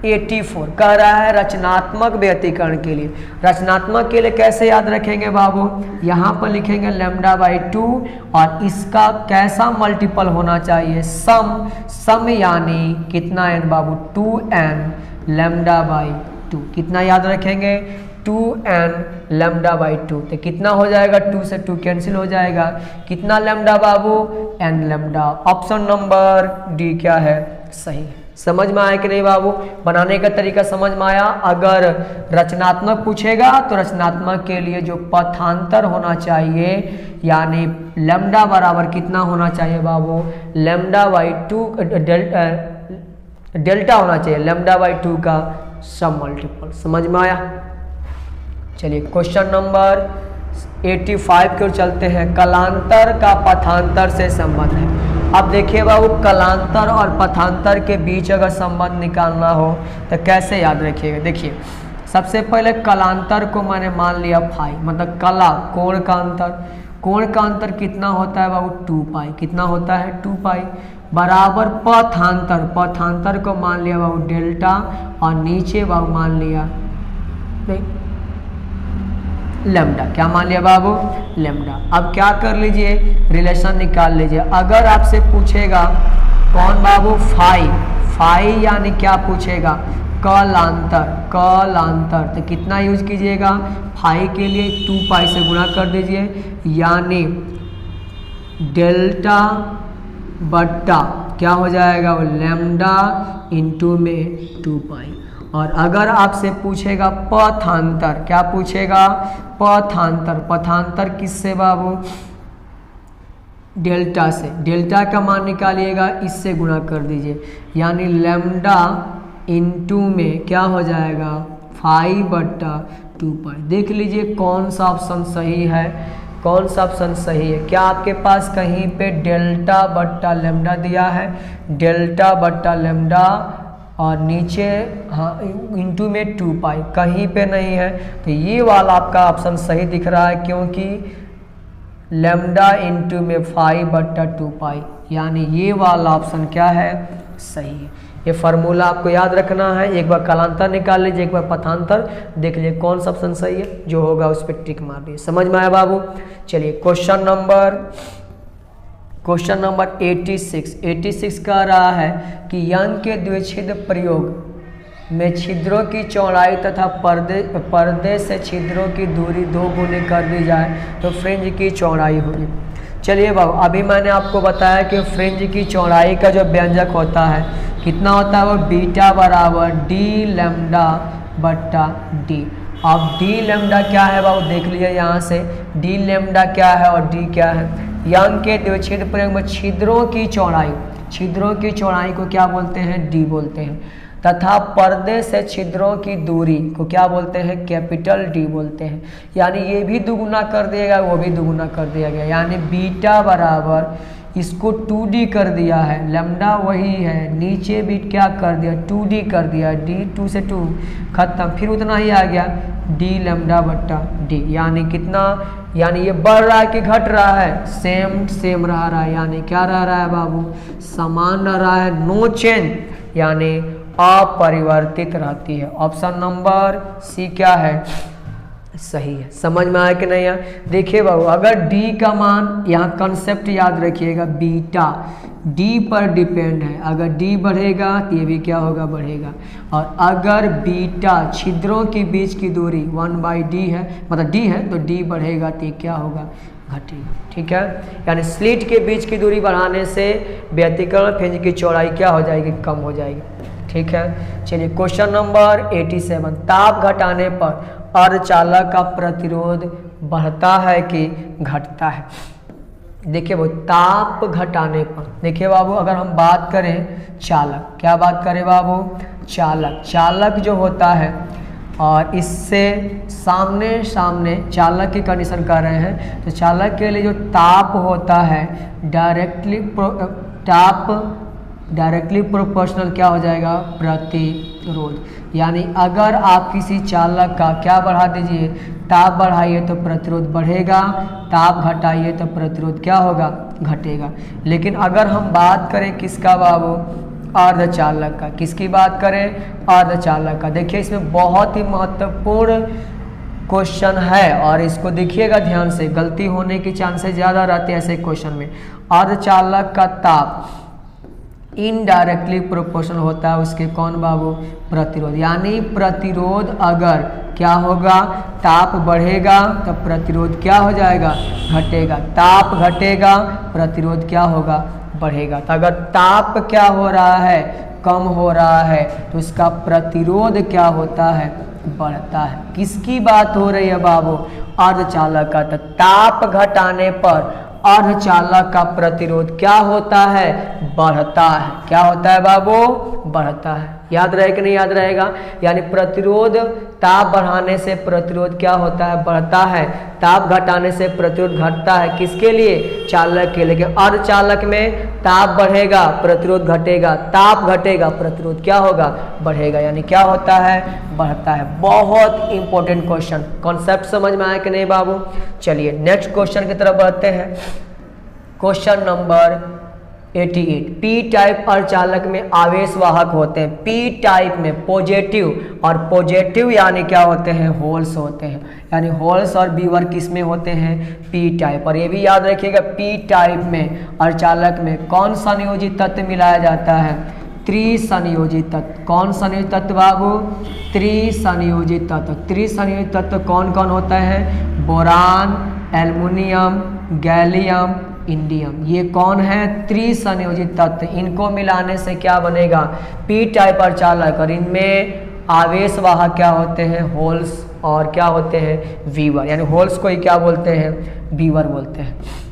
84 कह रहा है रचनात्मक व्यतिकरण के लिए। रचनात्मक के लिए कैसे याद रखेंगे बाबू, यहाँ पर लिखेंगे λ/2 और इसका कैसा मल्टीपल होना चाहिए सम यानी कितना n बाबू 2n λ/2। कितना याद रखेंगे 2n λ/2। तो कितना हो जाएगा 2 से 2 कैंसिल हो जाएगा, कितना लैम्डा बाबू n lambda. Option number D क्या है सही। समझ में आया कि नहीं बाबू, बनाने का तरीका समझ में आया। अगर रचनात्मक पूछेगा तो रचनात्मक के लिए जो पथांतर होना चाहिए यानी लैम्डा बराबर कितना होना चाहिए बाबू λ/2 डेल्टा होना चाहिए λ/2 का सम मल्टीपल। समझ में आया। चलिए क्वेश्चन नंबर 85 की ओर चलते हैं। कलांतर का पथांतर से संबंध है। अब देखिए बाबू, कलांतर और पथांतर के बीच अगर संबंध निकालना हो तो कैसे याद रखिएगा। देखिए, सबसे पहले कलांतर को मैंने मान लिया फाई, मतलब कला कोण का अंतर। कोण का अंतर कितना होता है बाबू? 2 पाई। कितना होता है? 2 पाई बराबर पथांतर। पथांतर को मान लिया बाबू डेल्टा और नीचे बाबू मान लिया लैम्डा। क्या मान लिया बाबू? लैम्डा। अब क्या कर लीजिए, रिलेशन निकाल लीजिए। अगर आपसे पूछेगा कौन बाबू? फाई। फाई यानी क्या पूछेगा? कलांतर। कलांतर तो कितना यूज कीजिएगा? फाई के लिए 2 पाई से गुणा कर दीजिए, यानी डेल्टा बट्टा क्या हो जाएगा? वो लैम्डा इंटू में 2 पाई। और अगर आपसे पूछेगा पथांतर, क्या पूछेगा? पथांतर। पथांतर किससे बाबू? डेल्टा से। डेल्टा का मान निकालिएगा, इससे गुणा कर दीजिए, यानी लैम्डा इंटू में क्या हो जाएगा? 5 बट्टा 2 पाई। देख लीजिए कौन सा ऑप्शन सही है, कौन सा ऑप्शन सही है। क्या आपके पास कहीं पे डेल्टा बट्टा लैम्डा दिया है? डेल्टा बट्टा लैम्डा और नीचे हाँ इंटू में 2 पाई, कहीं पे नहीं है। तो ये वाला आपका ऑप्शन सही दिख रहा है, क्योंकि लैम्डा इंटू में 5 बट्टा 2 पाई, यानी ये वाला ऑप्शन क्या है? सही है। ये फार्मूला आपको याद रखना है। एक बार कालांतर निकाल लीजिए, एक बार पथांतर देख लीजिए कौन सा ऑप्शन सही है, जो होगा उस पर टिक मार दीजिए। समझ में आया बाबू? चलिए क्वेश्चन नंबर 86 कह रहा है कि यंग के द्विच्छेद प्रयोग में छिद्रों की चौड़ाई तथा पर्दे से छिद्रों की दूरी 2 गुने कर दी जाए तो फ्रिंज की चौड़ाई होगी। चलिए बाबू, अभी मैंने आपको बताया कि फ्रिंज की चौड़ाई का जो व्यंजक होता है कितना होता है? वो बीटा बराबर डी लैम्डा बट्टा डी। अब डी लैम्डा क्या है बाबू? देख लीजिए यहाँ से, डी लैम्डा क्या है और डी क्या है? यंग के द्विच्छेद प्रयोग में छिद्रों की चौड़ाई को क्या बोलते हैं? डी बोलते हैं, तथा पर्दे से छिद्रों की दूरी को क्या बोलते हैं? कैपिटल डी बोलते हैं। यानी ये भी दुगुना कर दिया गया, वो भी दुगुना कर दिया गया, यानी बीटा बराबर इसको 2d कर दिया है, लैम्डा वही है, नीचे भी क्या कर दिया? 2d कर दिया, d 2 से 2 खत्म, फिर उतना ही आ गया d लैम्डा बट्टा d। यानी कितना? यानी ये बढ़ रहा है कि घट रहा है? सेम रह रहा है, यानी क्या रह रहा है बाबू? समान रह रहा है, नो चेंज, यानी अपरिवर्तित रहती है। ऑप्शन नंबर सी क्या है? सही है। समझ में आया कि नहीं यार? देखिए बाबू, अगर d का मान, यहाँ कंसेप्ट याद रखिएगा, बीटा d पर डिपेंड है। अगर d बढ़ेगा तो ये भी क्या होगा? बढ़ेगा। और अगर बीटा छिद्रों के बीच की दूरी 1/d है, मतलब d है, तो d बढ़ेगा तो ये क्या होगा? घटेगा। ठीक है, यानी स्लिट के बीच की दूरी बढ़ाने से व्यतिकरण फ्रिंज की चौड़ाई क्या हो जाएगी? कम हो जाएगी। ठीक है, चलिए क्वेश्चन नंबर 87, ताप घटाने पर अर्धचालक का प्रतिरोध बढ़ता है कि घटता है? देखिए वो ताप घटाने पर, देखिए बाबू, अगर हम बात करें चालक, क्या बात करें बाबू? चालक जो होता है, और इससे सामने चालक की कंडीशन कर रहे हैं, तो चालक के लिए जो ताप होता है डायरेक्टली प्रोपोर्शनल क्या हो जाएगा? प्रतिरोध। यानी अगर आप किसी चालक का क्या बढ़ा दीजिए? ताप बढ़ाइए तो प्रतिरोध बढ़ेगा, ताप घटाइए तो प्रतिरोध क्या होगा? घटेगा। लेकिन अगर हम बात करें किसका बाबू? अर्धचालक का। किसकी बात करें? अर्धचालक का। देखिए इसमें बहुत ही महत्वपूर्ण क्वेश्चन है, और इसको देखिएगा ध्यान से, गलती होने की चांसेस ज़्यादा रहते हैं ऐसे क्वेश्चन में। अर्धचालक का ताप इनडायरेक्टली प्रोपोर्शनल होता है उसके कौन बाबू? प्रतिरोध। यानी प्रतिरोध अगर क्या होगा? ताप बढ़ेगा तो प्रतिरोध क्या हो जाएगा? घटेगा। ताप घटेगा, प्रतिरोध क्या होगा? बढ़ेगा। तो अगर ताप क्या हो रहा है? कम हो रहा है, तो उसका प्रतिरोध क्या होता है? बढ़ता है। किसकी बात हो रही है बाबू? अर्धचालक का। तो ताप घटाने पर अर्धचालक का प्रतिरोध क्या होता है? बढ़ता है। क्या होता है बाबू? बढ़ता है। याद रहे कि नहीं याद रहेगा? यानी प्रतिरोध ताप बढ़ाने से प्रतिरोध क्या होता है? बढ़ता है। ताप घटाने से प्रतिरोध घटता है। किसके लिए? चालक के लिए। लेकिन अर्धचालक में ताप बढ़ेगा, प्रतिरोध घटेगा, ताप घटेगा, प्रतिरोध क्या होगा? बढ़ेगा। यानी क्या होता है? बढ़ता है। बहुत इंपॉर्टेंट क्वेश्चन, कॉन्सेप्ट समझ में आया कि नहीं बाबू? चलिए नेक्स्ट क्वेश्चन की तरफ बढ़ते हैं। Question number 88। पी टाइप अर्धचालक में आवेश वाहक होते हैं। पी टाइप में पॉजिटिव, और पॉजिटिव यानी क्या होते हैं? होल्स होते हैं। यानी होल्स और बीवर किस में होते हैं? P type. और ये भी याद रखिएगा, पी टाइप में अर्धचालक में कौन सा संयोजित तत्व मिलाया जाता है? त्रिसंयोजित तत्व। कौन संयोजित तत्व बाबू? त्रिसंयोजित तत्व। त्रिसंयोजित तत्व कौन कौन होता है? Boron, aluminium, gallium, indium. ये कौन है? त्रिसंयोजित तत्व। इनको मिलाने से क्या बनेगा? पी टाइप अर्धचालक। और इनमें आवेश वाहक क्या होते हैं? होल्स, और क्या होते हैं? वीवर। यानी होल्स को ही क्या बोलते हैं? वीवर बोलते हैं।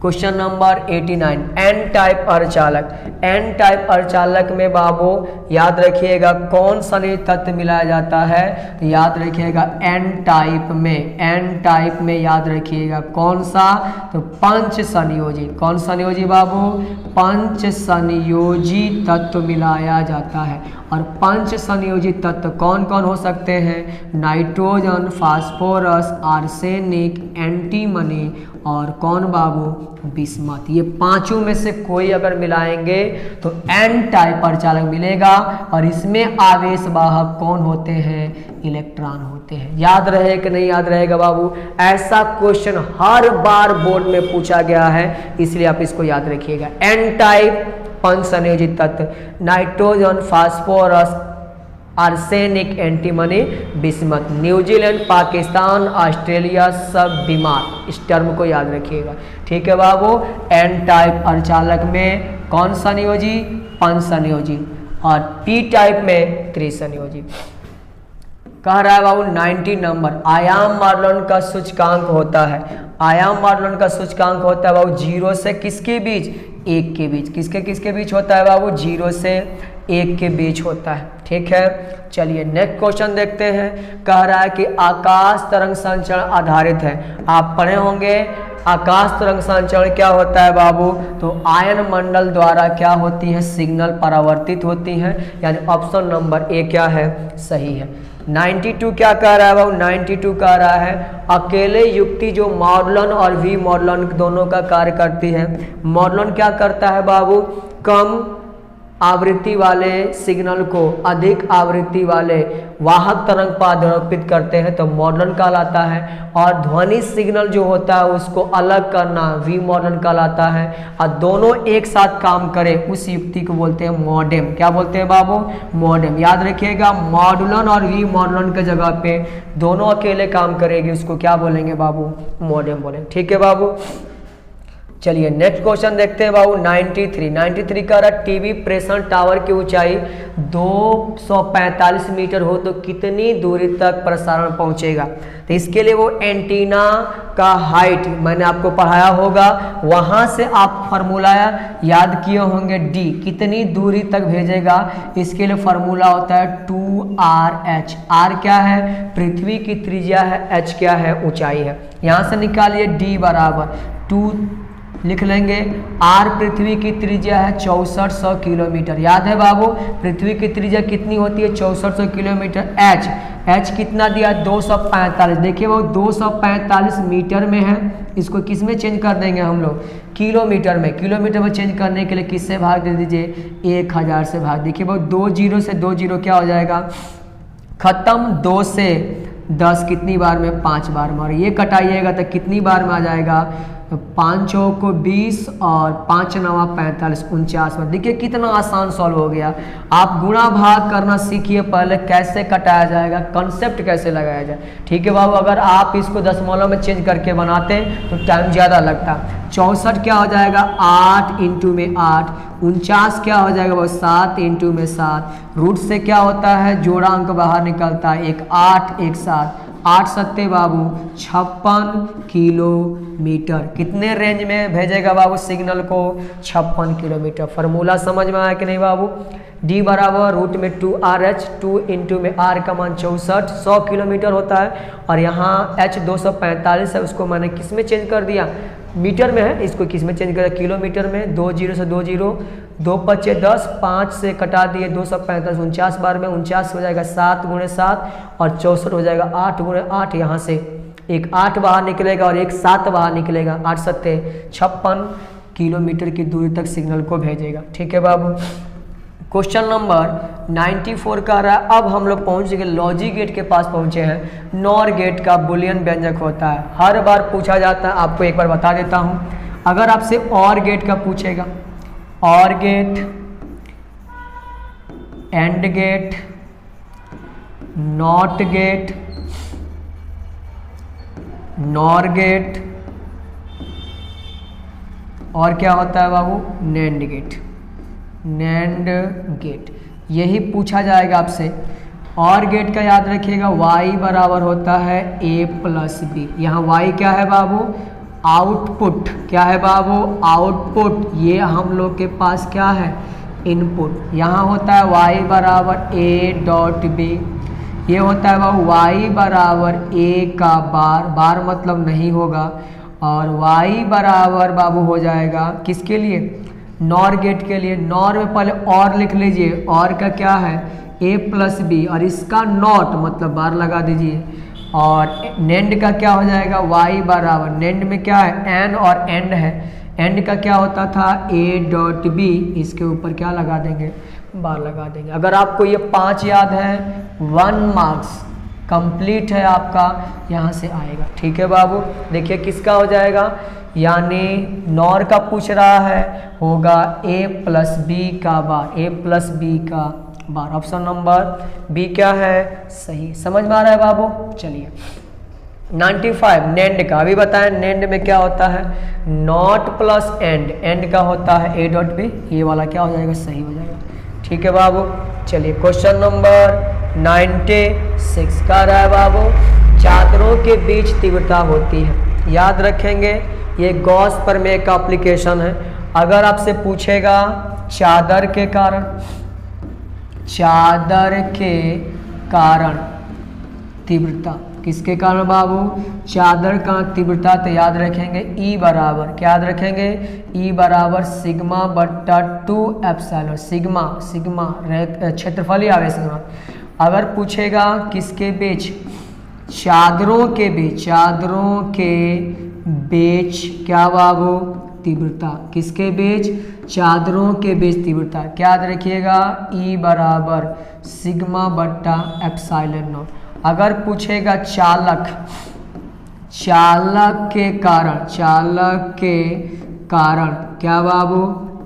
Question number 89। एन टाइप अर्धचालक। एन टाइप अर्धचालक में बाबू याद रखिएगा कौन सा तत्व मिलाया जाता है? तो याद रखिएगा एन टाइप में, एन टाइप में याद रखिएगा कौन सा? तो पंच संयोजी। कौन संयोजी बाबू? पंच संयोजी तत्व मिलाया जाता है। और पंच संयोजी तत्व कौन कौन हो सकते हैं? नाइट्रोजन, फास्फोरस, आर्सेनिक, एंटीमनी, और कौन बाबू? बिस्मथ। ये पांचों में से कोई अगर मिलाएंगे तो एन टाइप अर्धचालक मिलेगा। और इसमें आवेश वाहक कौन होते हैं? इलेक्ट्रॉन होते हैं। याद रहे कि नहीं याद रहेगा बाबू? ऐसा क्वेश्चन हर बार बोर्ड में पूछा गया है, इसलिए आप इसको याद रखिएगा। एन टाइप पंच संयोजित तत्व, nitrogen, phosphorus, arsenic, antimony, bismuth. New Zealand, Pakistan, Australia सब बीमार। इस टर्म को याद रखिएगा, ठीक है बाबू? एन टाइप अर्धचालक में कौन संयोजी? पंच संयोजी। और पी टाइप में त्रिसंयोजी। कह रहा है बाबू 90 नंबर। आयाम मार्लोन का सूचकांक होता है। आयाम मार्लोन का सूचकांक होता है बाबू 0 से किसके बीच? 1 के बीच। किसके किसके बीच होता है बाबू? 0 से 1 के बीच होता है, ठीक है? चलिए नेक्स्ट क्वेश्चन देखते हैं। कह रहा है कि आकाश तरंग संचरण आधारित है। आप पढ़े होंगे आकाश तरंग संचरण क्या होता है बाबू? तो आयन मंडल द्वारा क्या होती है? सिग्नल परावर्तित होती हैं। यानी ऑप्शन नंबर ए क्या है? सही है। 92 क्या कह रहा है बाबू? 92 कह रहा है अकेले युक्ति जो मॉडलन और वी मॉडलन दोनों का कार्य करती है। मॉडलन क्या करता है बाबू? कम आवृत्ति वाले सिग्नल को अधिक आवृत्ति वाले वाहक तरंग पर आरोपित करते हैं तो मॉडलन कहलाता है। और ध्वनि सिग्नल जो होता है उसको अलग करना वी मॉडलन कहलाता है। और दोनों एक साथ काम करें उस युक्ति को बोलते हैं मॉडेम। क्या बोलते हैं बाबू? मॉडेम। याद रखिएगा मॉडुलन और वी मॉडुलन के जगह पे दोनों अकेले काम करेगी उसको क्या बोलेंगे बाबू? मॉडेम बोलेंगे, ठीक है बाबू? चलिए नेक्स्ट क्वेश्चन देखते हैं बाबू 93 का रहा टीवी प्रेषण टावर की ऊंचाई 245 मीटर हो तो कितनी दूरी तक प्रसारण पहुंचेगा? तो इसके लिए वो एंटीना का हाइट मैंने आपको पढ़ाया होगा, वहां से आप फार्मूला याद किए होंगे। डी कितनी दूरी तक भेजेगा, इसके लिए फार्मूला होता है 2RH। R क्या है? पृथ्वी की त्रिज्या है, H क्या है? ऊंचाई है। यहां से निकालिए D बराबर 2 लिख लेंगे। R पृथ्वी की त्रिज्या है 6400 किलोमीटर। याद है बाबू पृथ्वी की त्रिज्या कितनी होती है? 6400 किलोमीटर। H कितना दिया? 245। देखिए वो 245 मीटर में है, इसको किस में चेंज कर देंगे हम लोग? किलोमीटर में। किलोमीटर में चेंज करने के लिए किससे भाग दे दीजिए? 1000 से भाग। देखिए वो 2 0 से 2 0 क्या हो जाएगा? खत्म। 2 से 10 कितनी बार में? 5 बार में। और ये कटाइएगा तो कितनी बार में आ जाएगा? 5 चौक को 20 और 5 9 45 49 में। देखिए कितना आसान सॉल्व हो गया। आप गुणा भाग करना सीखिए पहले, कैसे कटाया जाएगा, कंसेप्ट कैसे लगाया जाए, ठीक है बाबू? अगर आप इसको दशमलव में चेंज करके बनाते तो टाइम ज़्यादा लगता। 64 क्या हो जाएगा? 8 इंटू में 8। 49 क्या हो जाएगा वो? 7 इंटू में 7। रूट से क्या होता है? जोड़ा अंक बाहर निकलता है, एक 8 एक 7। 8 सत्ते बाबू 56 किलोमीटर। कितने रेंज में भेजेगा बाबू सिग्नल को? 56 किलोमीटर। फार्मूला समझ में आया कि नहीं बाबू? डी बराबर रूट में 2RH, 2 इंटू में R का मान 64, 100 किलोमीटर होता है। और यहाँ H 245 है, उसको मैंने किस में चेंज कर दिया, मीटर में है, इसको किस में चेंज कर दिया, किलोमीटर में। 2 0 से 2 0, 2 5 10, 5 से कटा दिए 245, 49 बार में 49 हो जाएगा 7 गुणे 7 और 64 हो जाएगा 8 गुणे 8। यहाँ से एक 8 बाहर निकलेगा और एक 7 बाहर निकलेगा, 8 सत्ते 56 किलोमीटर की दूरी तक सिग्नल को भेजेगा। ठीक है बाबू। क्वेश्चन नंबर 94 का रहा है। अब हम लोग पहुंच गए लॉजिक गेट के पास पहुंचे हैं। नॉर गेट का बुलियन व्यंजक होता है, हर बार पूछा जाता है, आपको एक बार बता देता हूं। अगर आपसे और गेट का पूछेगा, or gate, and gate, not gate, nor gate, और क्या होता है बाबू, नैंड गेट, नैंड गेट, यही पूछा जाएगा आपसे। और गेट का याद रखिएगा, y बराबर होता है a प्लस बी। यहाँ y क्या है बाबू, आउटपुट, क्या है बाबू, आउटपुट। ये हम लोग के पास क्या है, इनपुट। यहाँ होता है y बराबर a डॉट बी, ये होता है बाबू y बराबर a का बार, बार मतलब नहीं होगा, और y बराबर बाबू हो जाएगा किसके लिए, नॉर गेट के लिए। नॉर में पहले और लिख लीजिए, और का क्या है a प्लस बी, और इसका नॉट मतलब बार लगा दीजिए। और नेंड का क्या हो जाएगा, y बराबर, नेंड में क्या है, एन और एंड है, एंड का क्या होता था a डॉट बी, इसके ऊपर क्या लगा देंगे, बार लगा देंगे। अगर आपको ये 5 याद है, 1 मार्क्स कंप्लीट है आपका, यहाँ से आएगा। ठीक है बाबू। देखिए किसका हो जाएगा, यानी नॉर का पूछ रहा है, होगा a प्लस बी का बार, a प्लस बी का बार। ऑप्शन नंबर बी क्या है, सही। समझ में आ रहा है बाबू। चलिए 95 नेंड का अभी बताएं, नेंड में क्या होता है, नॉट प्लस एंड, एंड का होता है a डॉट बी, ये वाला क्या हो जाएगा, सही हो जाएगा। ठीक है बाबू। चलिए क्वेश्चन नंबर 96 का रहा है बाबू, चादरों के बीच तीव्रता होती है। याद रखेंगे ये गॉस प्रमेय का एप्लीकेशन है। अगर आपसे पूछेगा चादर के कारण, चादर के कारण तीव्रता, किसके कारण बाबू, चादर का तीव्रता, तो याद रखेंगे E बराबर, क्या याद रखेंगे, E बराबर सिग्मा बट्टा 2 एप्सिलॉन, सिग्मा, सिग्मा क्षेत्रफलीय आवेश गुणा। अगर पूछेगा किसके बीच, चादरों के बीच, चादरों के बीच क्या बाबू, तीव्रता, किसके बीच, चादरों के बीच तीव्रता, क्या याद रखिएगा, E बराबर सिग्मा बट्टा एप्सिलॉन नॉट। अगर पूछेगा चालक, चालक के कारण, चालक के कारण क्या बाबू,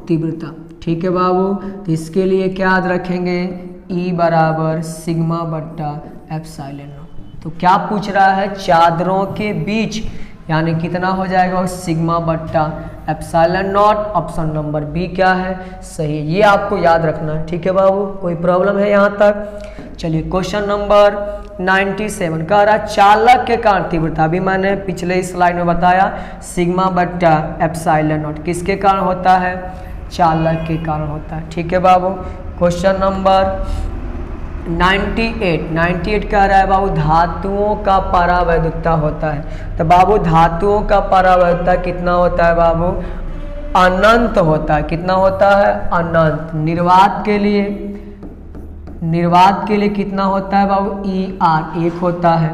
तीव्रता। ठीक है बाबू। तो इसके लिए क्या याद रखेंगे, E बराबर सिग्मा बट्टा एप्सिलॉन नॉट। तो क्या पूछ रहा है, चादरों के बीच, यानी कितना हो जाएगा, सिग्मा बट्टा epsilon naught. Option number B क्या है, सही। ये आपको याद रखना है। ठीक है बाबू, कोई प्रॉब्लम है यहाँ तक। चलिए क्वेश्चन नंबर 97 कह रहा है, चालक के कारण तीव्रता, अभी मैंने पिछले स्लाइड में बताया, सिग्मा बट्टा एप्सिलॉन नॉट किसके कारण होता है, चालक के कारण होता है। ठीक है बाबू। क्वेश्चन नंबर 98 कह रहा है बाबू, धातुओं का परावैद्युतता होता है। तो बाबू धातुओं का परावैद्युतता कितना होता है बाबू, अनंत होता है। कितना होता है, अनंत। निर्वात के लिए, निर्वात के लिए कितना होता है बाबू, ER 1 होता है।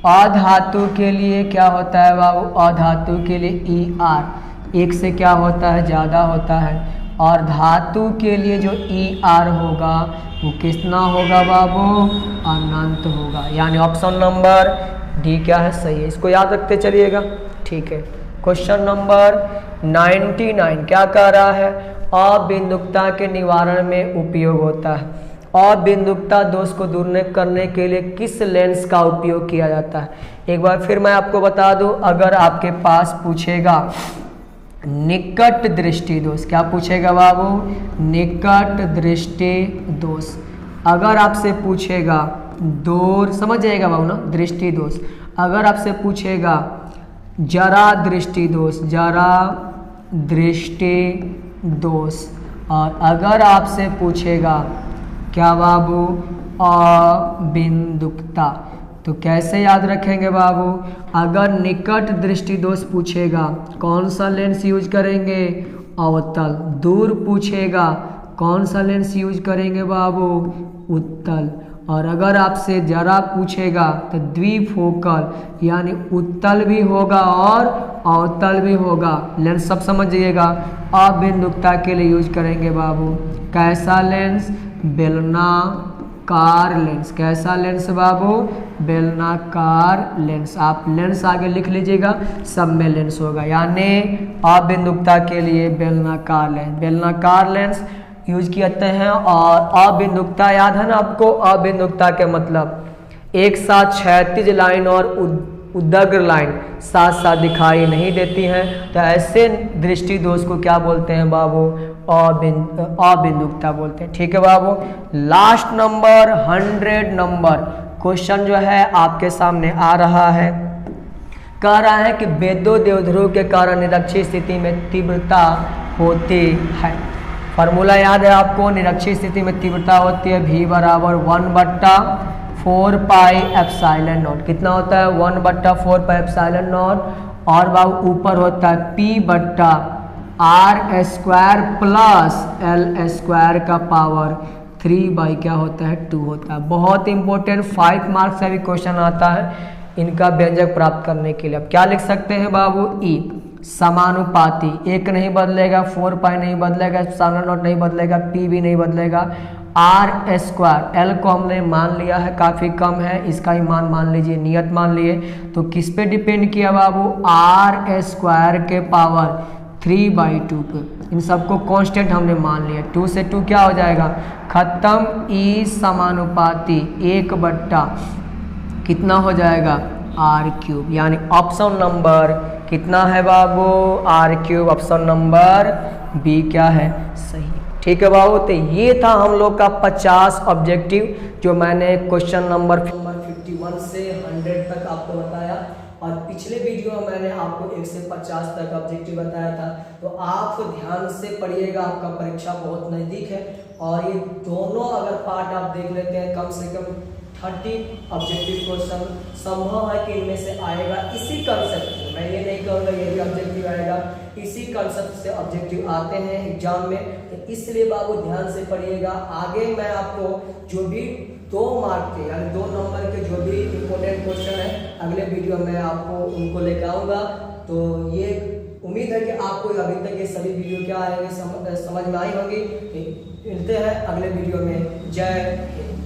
अधातु के लिए क्या होता है बाबू, अधातु के लिए ER 1 से क्या होता है, ज़्यादा होता है। और धातु के लिए जो ER होगा वो कितना होगा बाबू, अनंत होगा। यानी ऑप्शन नंबर डी क्या है, सही है। इसको याद रखते चलिएगा। ठीक है। क्वेश्चन नंबर 99 क्या कह रहा है, अबिंदुकता के निवारण में उपयोग होता है। अबिंदुकता दोष को दूर करने के लिए किस लेंस का उपयोग किया जाता है। एक बार फिर मैं आपको बता दूं, अगर आपके पास पूछेगा निकट दृष्टि दोष, क्या पूछेगा बाबू, निकट दृष्टि दोष। अगर आपसे पूछेगा दूर, समझ जाएगा बाबू ना, दृष्टि दोष। अगर आपसे पूछेगा जरा दृष्टि दोष, जरा दृष्टि दोष। और अगर आपसे पूछेगा क्या बाबू अबिंदुकता, तो कैसे याद रखेंगे बाबू? अगर निकट दृष्टि दोष पूछेगा कौन सा लेंस यूज करेंगे? अवतल। दूर पूछेगा कौन सा लेंस यूज करेंगे बाबू? उत्तल। और अगर आपसे जरा पूछेगा तो द्विफोकल, यानी उत्तल भी होगा और अवतल भी होगा। लेंस सब समझिएगा। अबिंदुकता के लिए यूज करेंगे बाबू कैसा लेंस? बेलनाकार लेंस। कैसा लेंस बाबू? बेलनाकार लेंस। आप लेंस आगे लिख लीजिएगा, सब में लेंस होगा, यानी अबिंदुकता के लिए बेलनाकार लेंस। बेलनाकार लेंस यूज करते हैं। और अबिंदुकता याद है ना आपको? अबिंदुकता के मतलब एक साथ क्षैतिज लाइन और उदग्र लाइन साथ साथ दिखाई नहीं देती हैं, तो ऐसे दृष्टि दोष को क्या बोलते हैं बाबू? अबिंदुकता बोलते हैं। ठीक है बाबू। लास्ट नंबर 100 नंबर क्वेश्चन जो है आपके सामने आ रहा है। कह रहा है कि बेदो देवध्रुव के कारण निरक्षीय स्थिति में तीव्रता होती है। फार्मूला याद है आपको? निरक्षीय स्थिति में तीव्रता होती है V बराबर 1/4 पाई एप्सिलॉन नॉट। कितना होता है? 1/4 पाई एप्सिलॉन नॉट। और बाबू ऊपर होता है P/R² प्लस L² का पावर 3 क्या होता है? 2 होता है। बहुत इंपॉर्टेंट 5 मार्क्स से भी क्वेश्चन आता है इनका व्यंजक प्राप्त करने के लिए। अब क्या लिख सकते हैं बाबू? ई समानुपाती, एक नहीं बदलेगा, 4 पाई नहीं बदलेगा, एप्सिलॉन नॉट नहीं बदलेगा, पी भी नहीं बदलेगा, R²। L को हमने मान लिया है काफ़ी कम है, इसका ही मान लीजिए, नियत मान लिए। तो किस पे डिपेंड किया बाबू? R² के पावर 3/2 पे। इन सबको कांस्टेंट हमने मान लिया। 2 से 2 क्या हो जाएगा? खत्म। ई समानुपाती 1/, कितना हो जाएगा? R³। यानी ऑप्शन नंबर कितना है बाबू? R³। ऑप्शन नंबर बी क्या है? सही। ठीक है बाबू। तो ये था हम लोग का 50 ऑब्जेक्टिव जो मैंने क्वेश्चन नंबर 51 से 100 तक आपको बताया। और पिछले वीडियो में मैंने आपको 1 से 50 तक ऑब्जेक्टिव बताया था। तो आप ध्यान से पढ़िएगा, आपका परीक्षा बहुत नज़दीक है। और ये दोनों अगर पार्ट आप देख लेते हैं, कम से कम 30 ऑब्जेक्टिव क्वेश्चन संभव है कि इनमें से आएगा। इसी कंसेप्ट से, मैं ये नहीं कहूँगा ये भी ऑब्जेक्टिव आएगा, इसी कंसेप्ट से ऑब्जेक्टिव आते हैं एग्जाम में। तो इसलिए बाबू ध्यान से पढ़िएगा। आगे मैं आपको जो भी 2 मार्क के यानी 2 नंबर के जो भी इम्पोर्टेंट क्वेश्चन है अगले वीडियो में आपको उनको लेकर आऊँगा। तो ये उम्मीद है कि आपको अभी तक ये सभी वीडियो क्या आएंगे समझ में आई होंगी। मिलते हैं अगले वीडियो में। जय हिंद।